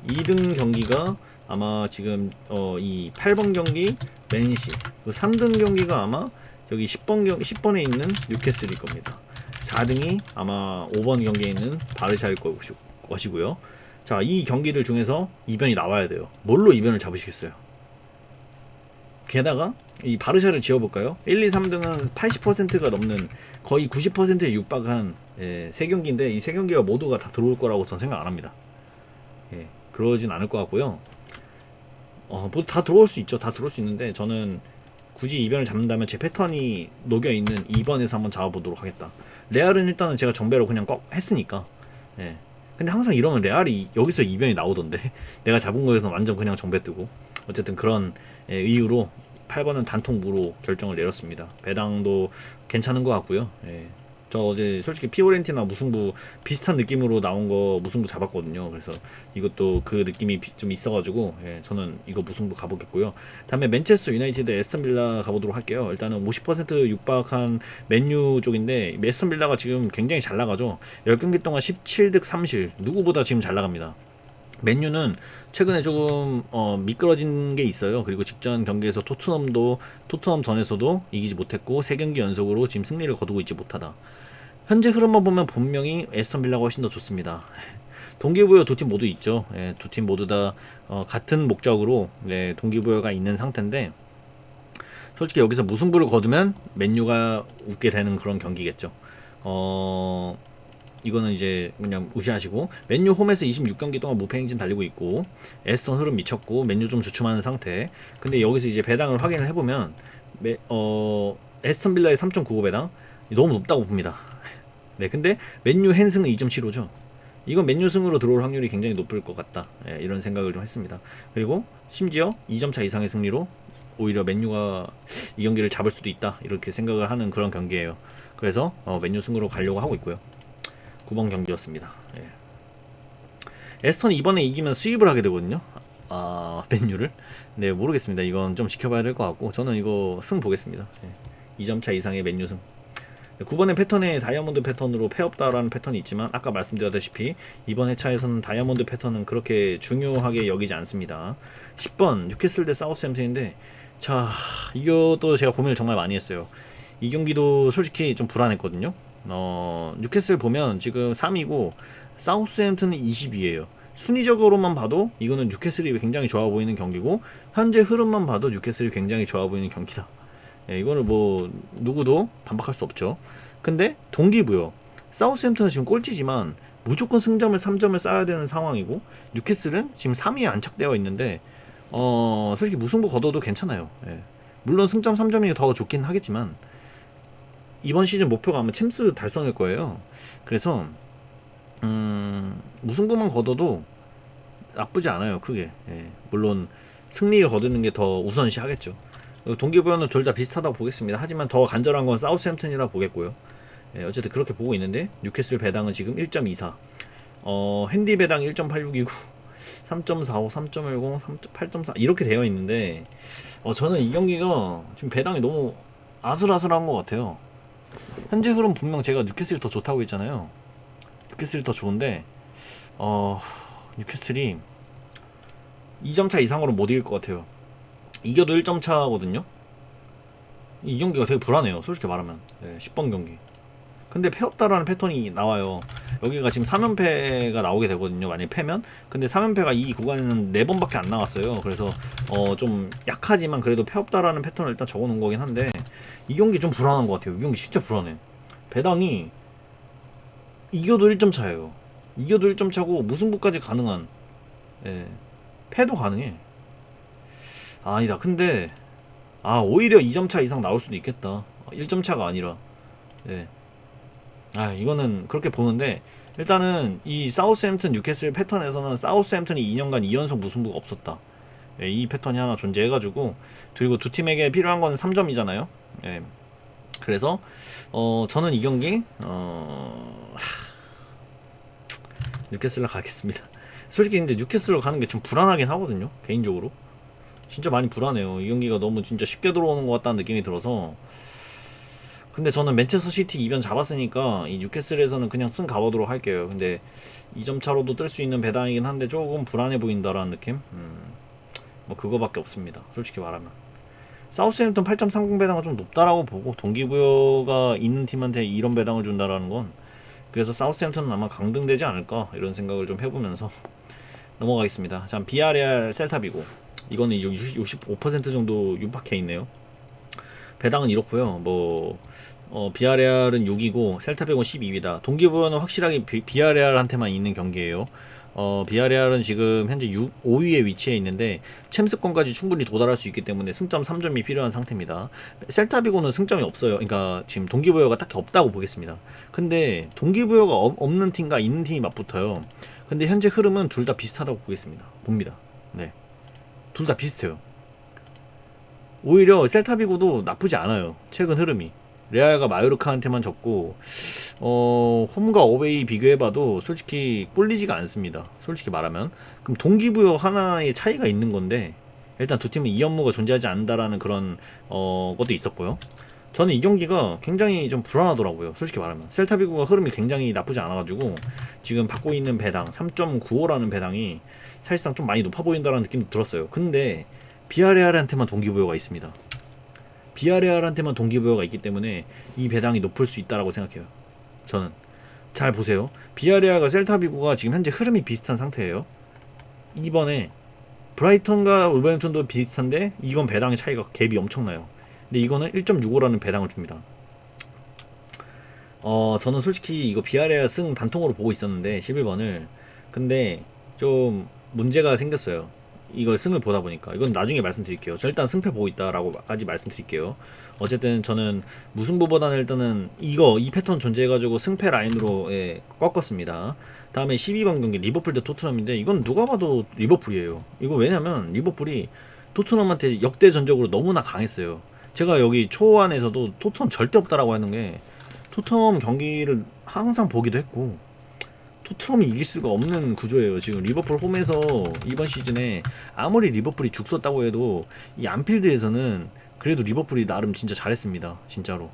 2등 경기가 아마 지금 이 8번 경기 맨시, 3등 경기가 아마 여기 10번에 있는 뉴캐슬일 겁니다. 4등이 아마 5번 경기에 있는 바르샤일 것이고요. 자, 이 경기들 중에서 이변이 나와야 돼요. 뭘로 이변을 잡으시겠어요? 게다가 이 바르샤를 지어볼까요? 1, 2, 3등은 80%가 넘는 거의 90%에 육박한 3경기인데 이 3경기가 모두가 다 들어올 거라고 저는 생각 안 합니다. 그러진 않을 것 같고요. 뭐 다 들어올 수 있죠. 다 들어올 수 있는데 저는 굳이 이변을 잡는다면 제 패턴이 녹여있는 2번에서 한번 잡아보도록 하겠다. 레알은 일단은 제가 정배로 그냥 꼭 했으니까. 근데 항상 이러면 레알이 여기서 이변이 나오던데 내가 잡은 거에서 완전 그냥 정배 뜨고. 어쨌든 그런 이유로 8번은 단통 무로 결정을 내렸습니다. 배당도 괜찮은 것 같고요. 저 어제 솔직히 피오렌티나 무승부 비슷한 느낌으로 나온 거 무승부 잡았거든요. 그래서 이것도 그 느낌이 좀 있어가지고 저는 이거 무승부 가보겠고요. 다음에 맨체스터 유나이티드 에스턴 빌라 가보도록 할게요. 일단은 50% 육박한 맨유 쪽인데 에스턴 빌라가 지금 굉장히 잘 나가죠. 10경기 동안 17득 3실 누구보다 지금 잘 나갑니다. 맨유는 최근에 조금 미끄러진 게 있어요. 그리고 직전 경기에서 토트넘 전에서도 이기지 못했고 3경기 연속으로 지금 승리를 거두고 있지 못하다. 현재 흐름만 보면 분명히 에스턴 빌라가 훨씬 더 좋습니다. 동기부여 두 팀 모두 있죠. 두 팀 모두 다 같은 목적으로 동기부여가 있는 상태인데 솔직히 여기서 무승부를 거두면 맨유가 웃게 되는 그런 경기겠죠. 이거는 이제 그냥 무시하시고 맨유 홈에서 26경기 동안 무패 행진 달리고 있고 에스턴 흐름 미쳤고 맨유 좀 주춤하는 상태. 근데 여기서 이제 배당을 확인을 해보면 에스턴 빌라의 3.95 배당 너무 높다고 봅니다. 근데 맨유 핸승은 2.75죠. 이건 맨유 승으로 들어올 확률이 굉장히 높을 것 같다. 이런 생각을 좀 했습니다. 그리고 심지어 2점차 이상의 승리로 오히려 맨유가 이 경기를 잡을 수도 있다. 이렇게 생각을 하는 그런 경기예요. 그래서 맨유 승으로 가려고 하고 있고요. 9번 경기였습니다. 에스턴이 이번에 이기면 수입을 하게 되거든요. 맨유를. 모르겠습니다. 이건 좀 지켜봐야 될 것 같고 저는 이거 승 보겠습니다. 2점차 이상의 맨유 승. 9번의 패턴에 다이아몬드 패턴으로 패없다라는 패턴이 있지만 아까 말씀드렸다시피 이번 회차에서는 다이아몬드 패턴은 그렇게 중요하게 여기지 않습니다. 10번 뉴캐슬 대 사우스햄튼인데 자, 이것도 제가 고민을 정말 많이 했어요. 이 경기도 솔직히 좀 불안했거든요. 뉴캐슬 보면 지금 3위고 사우스햄튼은 20위에요. 순위적으로만 봐도 이거는 뉴캐슬이 굉장히 좋아 보이는 경기고 현재 흐름만 봐도 뉴캐슬이 굉장히 좋아 보이는 경기다. 이거는 뭐 누구도 반박할 수 없죠. 근데 동기부여 사우스햄튼은 지금 꼴찌지만 무조건 승점을 3점을 쌓아야 되는 상황이고, 뉴캐슬은 지금 3위에 안착되어 있는데 솔직히 무승부 거둬도 괜찮아요. 예. 물론 승점 3점이 더 좋긴 하겠지만 이번 시즌 목표가 아마 챔스 달성일 거예요. 그래서 무승부만 거둬도 나쁘지 않아요, 크게. 예. 물론 승리를 거두는 게 더 우선시 하겠죠. 동기부여는 둘 다 비슷하다고 보겠습니다. 하지만 더 간절한 건 사우스햄튼이라 보겠고요. 예, 어쨌든 그렇게 보고 있는데, 뉴캐슬 배당은 지금 1.24, 핸디 배당 1.86이고 3.45, 3.10, 8.4 이렇게 되어 있는데, 저는 이 경기가 지금 배당이 너무 아슬아슬한 것 같아요. 현재 흐름 분명 제가 뉴캐슬이 더 좋다고 했잖아요. 뉴캐슬이 더 좋은데 뉴캐슬이 2점 차 이상으로 못 이길 것 같아요. 이겨도 1점 차거든요. 이 경기가 되게 불안해요, 솔직히 말하면. 네, 10번 경기. 근데 패없다라는 패턴이 나와요. 여기가 지금 3연패가 나오게 되거든요, 만약에 패면. 근데 3연패가 이 구간에는 4번밖에 안 나왔어요. 그래서 좀 약하지만 그래도 패없다라는 패턴을 일단 적어놓은 거긴 한데, 이 경기 좀 불안한 것 같아요. 이 경기 진짜 불안해. 배당이 이겨도 1점 차예요. 이겨도 1점 차고 무승부까지 가능한, 예, 패도 가능해. 아니다. 근데 오히려 2점 차 이상 나올 수도 있겠다. 1점 차가 아니라. 예. 이거는 그렇게 보는데, 일단은 이 사우스햄튼 뉴캐슬 패턴에서는 사우스햄튼이 2년간 2연속 무승부가 없었다. 예, 이 패턴이 하나 존재해가지고, 그리고 두 팀에게 필요한 건 3점이잖아요. 예. 그래서 저는 이 경기 뉴캐슬로 가겠습니다. 솔직히 근데 뉴캐슬로 가는 게 좀 불안하긴 하거든요, 개인적으로. 진짜 많이 불안해요. 이 경기가 너무 진짜 쉽게 들어오는 것 같다는 느낌이 들어서. 근데 저는 맨체스터 시티 이변 잡았으니까 이 뉴캐슬에서는 그냥 승 가보도록 할게요. 근데 2점 차로도 뜰 수 있는 배당이긴 한데 조금 불안해 보인다라는 느낌? 뭐 그거밖에 없습니다, 솔직히 말하면. 사우스햄튼 8.30 배당은 좀 높다라고 보고, 동기부여가 있는 팀한테 이런 배당을 준다라는 건, 그래서 사우스햄튼은 아마 강등되지 않을까 이런 생각을 좀 해보면서 넘어가겠습니다. 자, 비아레알 셀타비고, 이거는 65% 정도 육박해 있네요. 배당은 이렇고요. 뭐 비아레알은 6이고 셀타비고는 12위다. 동기부여는 확실하게 비아레알한테만 있는 경기예요. 비아레알은 지금 현재 5위에 위치해 있는데 챔스권까지 충분히 도달할 수 있기 때문에 승점 3점이 필요한 상태입니다. 셀타비고는 승점이 없어요. 그러니까 지금 동기부여가 딱히 없다고 보겠습니다. 근데 동기부여가 없는 팀과 있는 팀이 맞붙어요. 근데 현재 흐름은 둘 다 비슷하다고 봅니다. 네, 둘 다 비슷해요. 오히려 셀타비고도 나쁘지 않아요, 최근 흐름이. 레알과 마요르카한테만 졌고, 홈과 어웨이 비교해봐도 솔직히 꿀리지가 않습니다, 솔직히 말하면. 그럼 동기부여 하나의 차이가 있는 건데, 일단 두 팀은 이연무가 존재하지 않는다라는 그런 것도 있었고요. 저는 이 경기가 굉장히 좀 불안하더라고요, 솔직히 말하면. 셀타비고가 흐름이 굉장히 나쁘지 않아가지고 지금 받고 있는 배당 3.95라는 배당이 사실상 좀 많이 높아 보인다라는 느낌도 들었어요. 근데 비아레알한테만 동기부여가 있습니다. 비아레알한테만 동기부여가 있기 때문에 이 배당이 높을 수 있다라고 생각해요, 저는. 잘 보세요. 비아레알과 셀타비고가 지금 현재 흐름이 비슷한 상태예요. 이번에 브라이턴과 울버햄튼도 비슷한데 이건 배당의 차이가 갭이 엄청나요. 근데 이거는 1.65라는 배당을 줍니다. 저는 솔직히 이거 비아레알 승 단통으로 보고 있었는데 11번을. 근데 좀 문제가 생겼어요, 이걸 승을 보다 보니까. 이건 나중에 말씀드릴게요. 저 일단 승패 보고 있다라고까지 말씀드릴게요. 어쨌든 저는 무승부보다는 일단은 이 패턴 존재해가지고 승패 라인으로 꺾었습니다. 다음에 12번 경기 리버풀 대 토트넘인데, 이건 누가 봐도 리버풀이에요. 이거 왜냐면 리버풀이 토트넘한테 역대 전적으로 너무나 강했어요. 제가 여기 초안에서도 토트넘 절대 없다라고 하는 게, 토트넘 경기를 항상 보기도 했고 토트넘이 이길 수가 없는 구조예요. 지금 리버풀 홈에서 이번 시즌에 아무리 리버풀이 죽었다고 해도 이 안필드에서는 그래도 리버풀이 나름 진짜 잘했습니다. 진짜로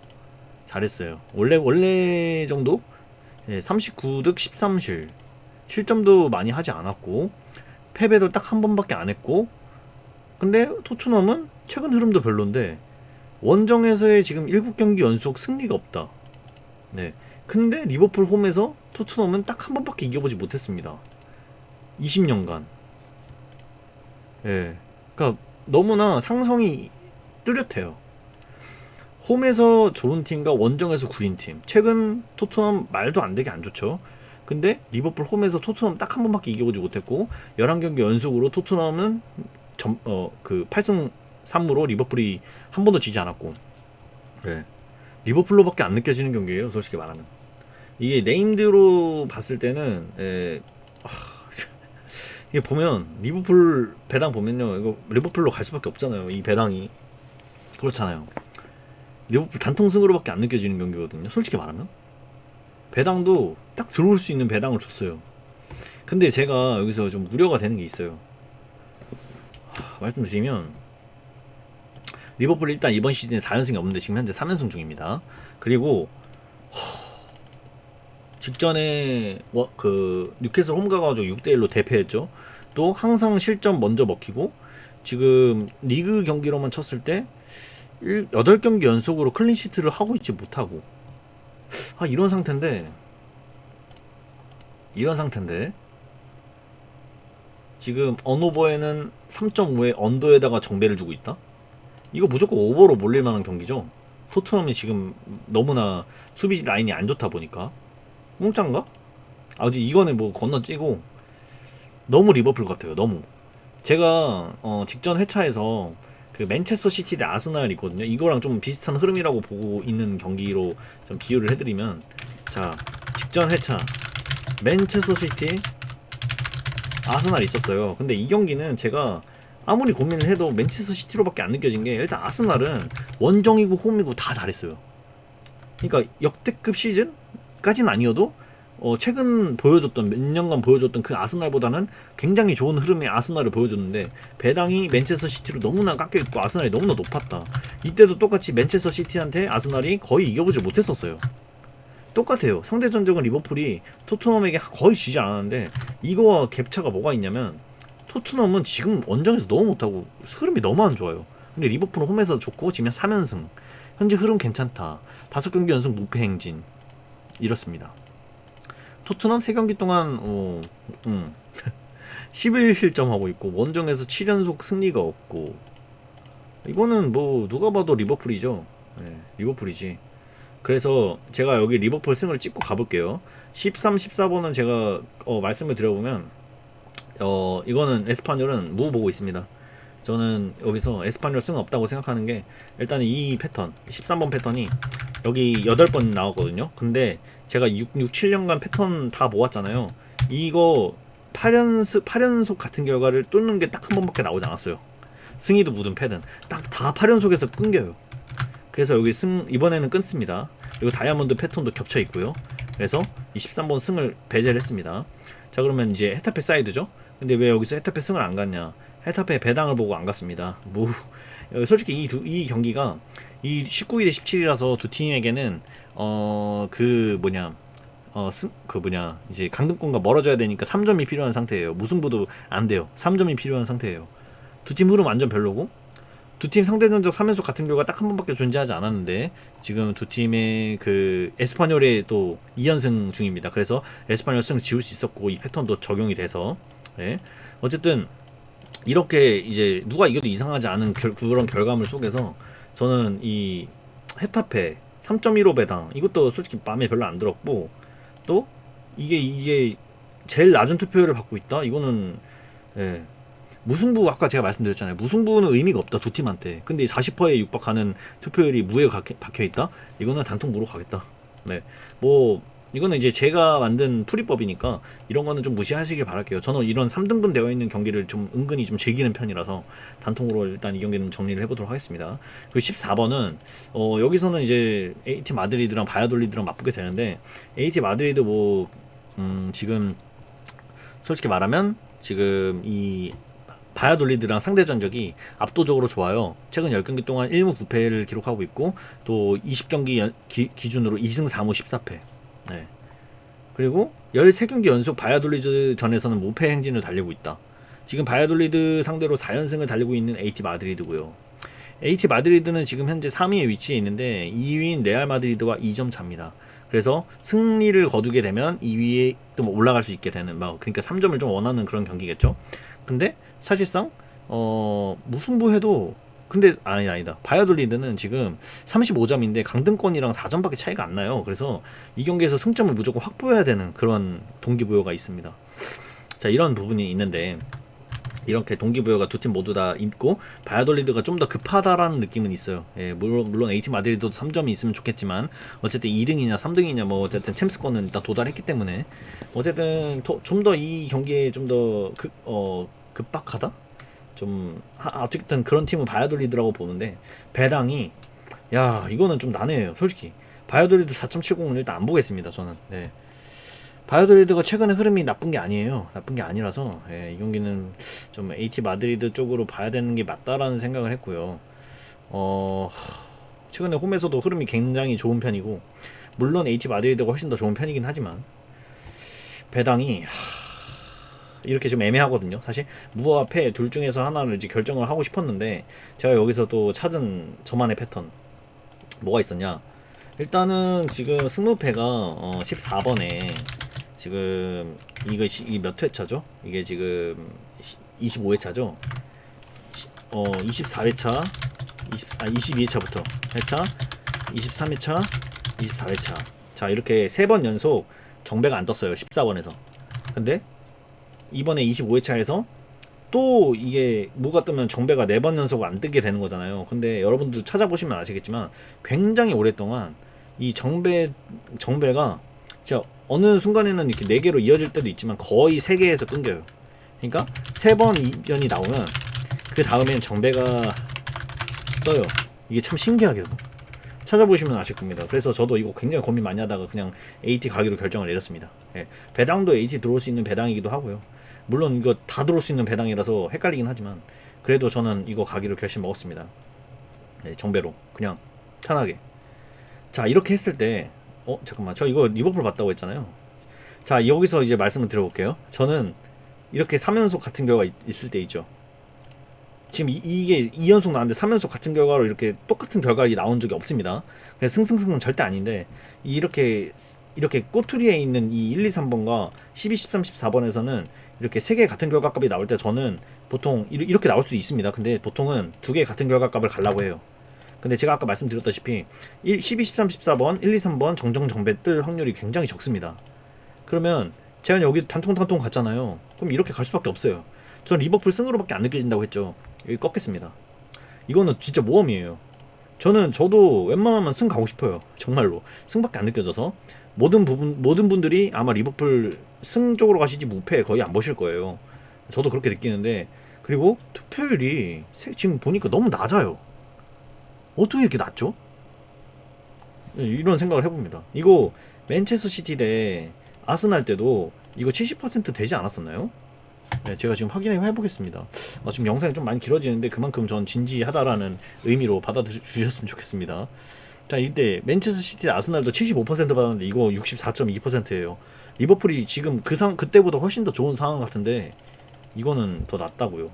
잘했어요. 원래 정도 39득 13실, 실점도 많이 하지 않았고 패배도 딱 한 번밖에 안 했고. 근데 토트넘은 최근 흐름도 별론데 원정에서의 지금 7경기 연속 승리가 없다. 네. 근데 리버풀 홈에서 토트넘은 딱 한 번밖에 이겨보지 못했습니다, 20년간. 예. 그러니까 너무나 상성이 뚜렷해요. 홈에서 좋은 팀과 원정에서 구린 팀. 최근 토트넘 말도 안 되게 안 좋죠. 근데 리버풀 홈에서 토트넘 딱 한 번밖에 이겨보지 못했고 11경기 연속으로 토트넘은 그 8승 3무로 리버풀이 한 번도 지지 않았고 네. 리버풀로밖에 안 느껴지는 경기예요, 솔직히 말하면. 이게 네임드로 봤을 때는 이게 보면 리버풀 배당 보면요, 이거 리버풀로 갈 수밖에 없잖아요. 이 배당이 그렇잖아요. 리버풀 단통승으로밖에 안 느껴지는 경기거든요, 솔직히 말하면. 배당도 딱 들어올 수 있는 배당을 줬어요. 근데 제가 여기서 좀 우려가 되는 게 있어요. 말씀드리면 리버풀 일단 이번 시즌에 4연승이 없는데 지금 현재 3연승 중입니다. 그리고 직전에 그 뉴캐슬 홈 가가지고 6대1로 대패했죠. 또 항상 실점 먼저 먹히고 지금 리그 경기로만 쳤을 때 8경기 연속으로 클린시트를 하고 있지 못하고 이런 상태인데 지금 언오버에는 3.5에 언더에다가 정배를 주고 있다? 이거 무조건 오버로 몰릴 만한 경기죠. 토트넘이 지금 너무나 수비 라인이 안 좋다 보니까 공짜인가? 이거는 뭐 건너뛰고 너무 리버풀 같아요. 너무. 제가 직전 회차에서 그 맨체스터 시티 대 아스날 있거든요. 이거랑 좀 비슷한 흐름이라고 보고 있는 경기로 좀 비유를 해드리면, 자, 직전 회차 맨체스터 시티 아스날 있었어요. 근데 이 경기는 제가 아무리 고민을 해도 맨체스터 시티로밖에 안 느껴진 게, 일단 아스날은 원정이고 홈이고 다 잘했어요. 그러니까 역대급 시즌까지는 아니어도 최근 보여줬던 몇 년간 보여줬던 그 아스날보다는 굉장히 좋은 흐름의 아스날을 보여줬는데, 배당이 맨체스터 시티로 너무나 깎여있고 아스날이 너무나 높았다. 이때도 똑같이 맨체스터 시티한테 아스날이 거의 이겨보지 못했었어요. 똑같아요. 상대 전적은 리버풀이 토트넘에게 거의 지지 않았는데, 이거와 갭차가 뭐가 있냐면, 토트넘은 지금 원정에서 너무 못하고 흐름이 너무 안 좋아요. 근데 리버풀은 홈에서 좋고 지금 3연승, 현재 흐름 괜찮다, 5경기 연속 무패 행진, 이렇습니다. 토트넘 3경기 동안 11실점하고 있고 원정에서 7연속 승리가 없고, 이거는 뭐 누가 봐도 리버풀이죠. 네, 리버풀이지. 그래서 제가 여기 리버풀 승을 찍고 가볼게요. 13, 14번은 제가 말씀을 드려보면 이거는 에스파뇰은 무 보고 있습니다. 저는 여기서 에스파뇰 승 없다고 생각하는 게, 일단 이 패턴 13번 패턴이 여기 8번 나왔거든요. 근데 제가 6, 7년간 패턴 다 모았잖아요. 이거 8연속 같은 결과를 뚫는 게 딱 한 번밖에 나오지 않았어요. 승희도 묻은 패든 딱 다 8연속에서 끊겨요. 그래서 여기 이번에는 끊습니다. 그리고 다이아몬드 패턴도 겹쳐 있고요. 그래서 23번 승을 배제를 했습니다. 자, 그러면 이제 헤타페 사이드죠. 근데 왜 여기서 헤타페 승을 안 갔냐? 헤타페 배당을 보고 안 갔습니다. 솔직히 이 경기가 이 19위 대 17이라서 두 팀에게는 이제 강등권과 멀어져야 되니까 3점이 필요한 상태예요. 무승부도 안 돼요. 3점이 필요한 상태예요. 두 팀 흐름 완전 별로고, 두 팀 상대 전적 3연속 같은 결과 딱 한 번밖에 존재하지 않았는데, 지금 두 팀의 그 에스파뇰의 또 2연승 중입니다. 그래서 에스파뇰 승 지울 수 있었고, 이 패턴도 적용이 돼서, 예. 어쨌든 이렇게 이제 누가 이겨도 이상하지 않은 그런 결과물 속에서 저는 이 헤타페 3.15 배당, 이것도 솔직히 마음에 별로 안 들었고, 또 이게 제일 낮은 투표율을 받고 있다? 이거는, 예, 무승부, 아까 제가 말씀드렸잖아요. 무승부는 의미가 없다, 두 팀한테. 근데 40%에 육박하는 투표율이 무에 박혀있다? 이거는 단통 무로 가겠다. 네, 뭐 이거는 이제 제가 만든 풀이법이니까 이런 거는 좀 무시하시길 바랄게요. 저는 이런 3등분 되어 있는 경기를 좀 은근히 좀 즐기는 편이라서 단통으로 일단 이 경기는 정리를 해보도록 하겠습니다. 그리고 14번은 여기서는 이제 AT 마드리드랑 바야돌리드랑 맞붙게 되는데, AT 마드리드 지금 솔직히 말하면 지금 이 바야돌리드랑 상대 전적이 압도적으로 좋아요. 최근 10경기 동안 1무 9패를 기록하고 있고, 또 20경기 기준으로 2승 4무 14패. 네. 그리고 13경기 연속 바야돌리드 전에서는 무패 행진을 달리고 있다. 지금 바야돌리드 상대로 4연승을 달리고 있는 AT 마드리드고요. AT 마드리드는 지금 현재 3위에 위치해 있는데 2위인 레알 마드리드와 2점 차입니다. 그래서 승리를 거두게 되면 2위에 또 올라갈 수 있게 되는, 그러니까 3점을 좀 원하는 그런 경기겠죠. 근데 사실상 무승부해도 근데 아니다. 바이오돌리드는 지금 35점인데 강등권이랑 4점밖에 차이가 안 나요. 그래서 이 경기에서 승점을 무조건 확보해야 되는 그런 동기부여가 있습니다. 자, 이런 부분이 있는데 이렇게 동기부여가 두 팀 모두 다 있고 바이오돌리드가 좀 더 급하다라는 느낌은 있어요. 예, 물론 AT 마드리드도 3점이 있으면 좋겠지만 어쨌든 2등이냐 3등이냐 뭐 어쨌든 챔스권은 일단 도달했기 때문에 어쨌든 좀 더 이 경기에 좀 더 급박하다? 어쨌든 그런 팀은 바이오돌리드라고 보는데 배당이 야 이거는 좀 난해해요 솔직히. 바이오돌리드 4.70은 일단 안 보겠습니다 저는. 네. 바이오돌리드가 최근에 흐름이 나쁜 게 아니에요. 나쁜 게 아니라서 예, 이 경기는 좀 AT 마드리드 쪽으로 봐야 되는 게 맞다라는 생각을 했고요. 최근에 홈에서도 흐름이 굉장히 좋은 편이고 물론 AT 마드리드가 훨씬 더 좋은 편이긴 하지만 배당이 이렇게 좀 애매하거든요. 사실 무와 패 둘 중에서 하나를 이제 결정을 하고 싶었는데 제가 여기서 또 찾은 저만의 패턴 뭐가 있었냐. 일단은 지금 승무패가 14번에 지금 이게 몇 회차죠? 이게 지금 25회차죠? 24회차 22회차부터 회차 23회차 24회차 자 이렇게 3번 연속 정배가 안 떴어요 14번에서. 근데 이번에 25회차에서 또 이게 무가 뜨면 정배가 4번 연속 안 뜨게 되는 거잖아요. 근데 여러분들 찾아보시면 아시겠지만 굉장히 오랫동안 이 정배가 진짜 어느 순간에는 이렇게 4개로 이어질 때도 있지만 거의 3개에서 끊겨요. 그러니까 3번 이변이 나오면 그 다음엔 정배가 떠요. 이게 참 신기하게도 찾아보시면 아실 겁니다. 그래서 저도 이거 굉장히 고민 많이 하다가 그냥 AT 가기로 결정을 내렸습니다. 예, 배당도 AT 들어올 수 있는 배당이기도 하고요. 물론 이거 다 들어올 수 있는 배당이라서 헷갈리긴 하지만 그래도 저는 이거 가기로 결심 먹었습니다. 네, 정배로 그냥 편하게. 자 이렇게 했을 때 잠깐만 저 이거 리버풀 봤다고 했잖아요. 자 여기서 이제 말씀을 드려볼게요. 저는 이렇게 3연속 같은 결과가 있을 때 있죠. 지금 이게 2연속 나왔는데 3연속 같은 결과로 이렇게 똑같은 결과가 나온 적이 없습니다. 그래서 승승승은 절대 아닌데 이렇게 꼬투리에 있는 이 1, 2, 3번과 12, 13, 14번에서는 이렇게 3개 같은 결과값이 나올 때 저는 보통 이렇게 나올 수도 있습니다. 근데 보통은 2개 같은 결과값을 가려고 해요. 근데 제가 아까 말씀드렸다시피 12, 13, 14번, 1, 2, 3번 정정정배 뜰 확률이 굉장히 적습니다. 그러면 제가 여기 단통단통 갔잖아요. 그럼 이렇게 갈 수밖에 없어요. 전 리버풀 승으로밖에 안 느껴진다고 했죠. 여기 꺾겠습니다. 이거는 진짜 모험이에요. 저도 웬만하면 승 가고 싶어요. 정말로 승밖에 안 느껴져서 모든 분들이 아마 리버풀 승 쪽으로 가시지 무패 거의 안 보실 거예요. 저도 그렇게 느끼는데 그리고 투표율이 지금 보니까 너무 낮아요. 어떻게 이렇게 낮죠? 이런 생각을 해봅니다. 이거 맨체스터 시티 대 아스날 때도 이거 70% 되지 않았었나요? 네, 제가 지금 확인해 보겠습니다. 지금 영상이 좀 많이 길어지는데 그만큼 전 진지하다라는 의미로 받아주셨으면 좋겠습니다. 자 이때 맨체스터 시티 아스날도 75% 받았는데 이거 64.2%예요. 리버풀이 지금 그때보다 훨씬 더 좋은 상황 같은데 이거는 더 낫다고요.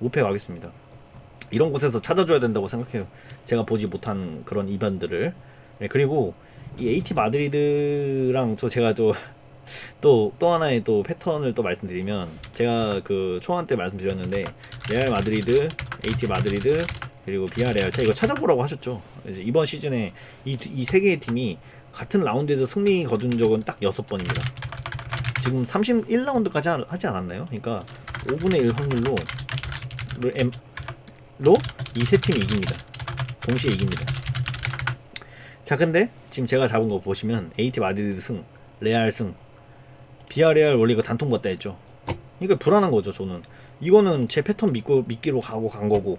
우패 가겠습니다. 이런 곳에서 찾아줘야 된다고 생각해요. 제가 보지 못한 그런 이변들을. 네, 그리고 이 AT 마드리드랑 제가 또 하나의 또 패턴을 또 말씀드리면 제가 그 초안 때 말씀드렸는데 레알 마드리드, AT 마드리드 그리고 비아레알 이거 찾아보라고 하셨죠. 이제 이번 시즌에 이 세 개의 팀이 같은 라운드에서 승리 거둔 적은 딱 6번입니다. 지금 31라운드까지 하지 않았나요? 그러니까 5분의 1 확률로 이 세 팀이 이깁니다. 동시에 이깁니다. 자 근데 지금 제가 잡은 거 보시면 AT 마드리드 승, 레알 승, 비아레알 원래 이거 단통 봤다 했죠. 그러니까 불안한 거죠. 저는 이거는 제 패턴 믿기로 간 거고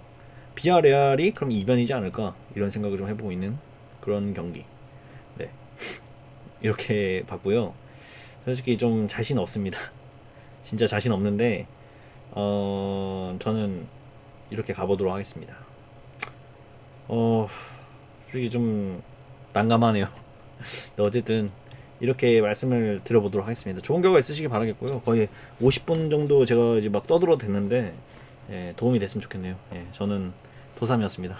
비아레알이 그럼 이변이지 않을까 이런 생각을 좀 해보고 있는 그런 경기. 네 이렇게 봤고요. 솔직히 좀 자신 없습니다. 진짜 자신 없는데 저는 이렇게 가보도록 하겠습니다. 솔직히 좀 난감하네요. 어쨌든 이렇게 말씀을 드려보도록 하겠습니다. 좋은 결과 있으시길 바라겠고요. 거의 50분 정도 제가 이제 막 떠들어도 됐는데 도움이 됐으면 좋겠네요. 저는 도삼이었습니다.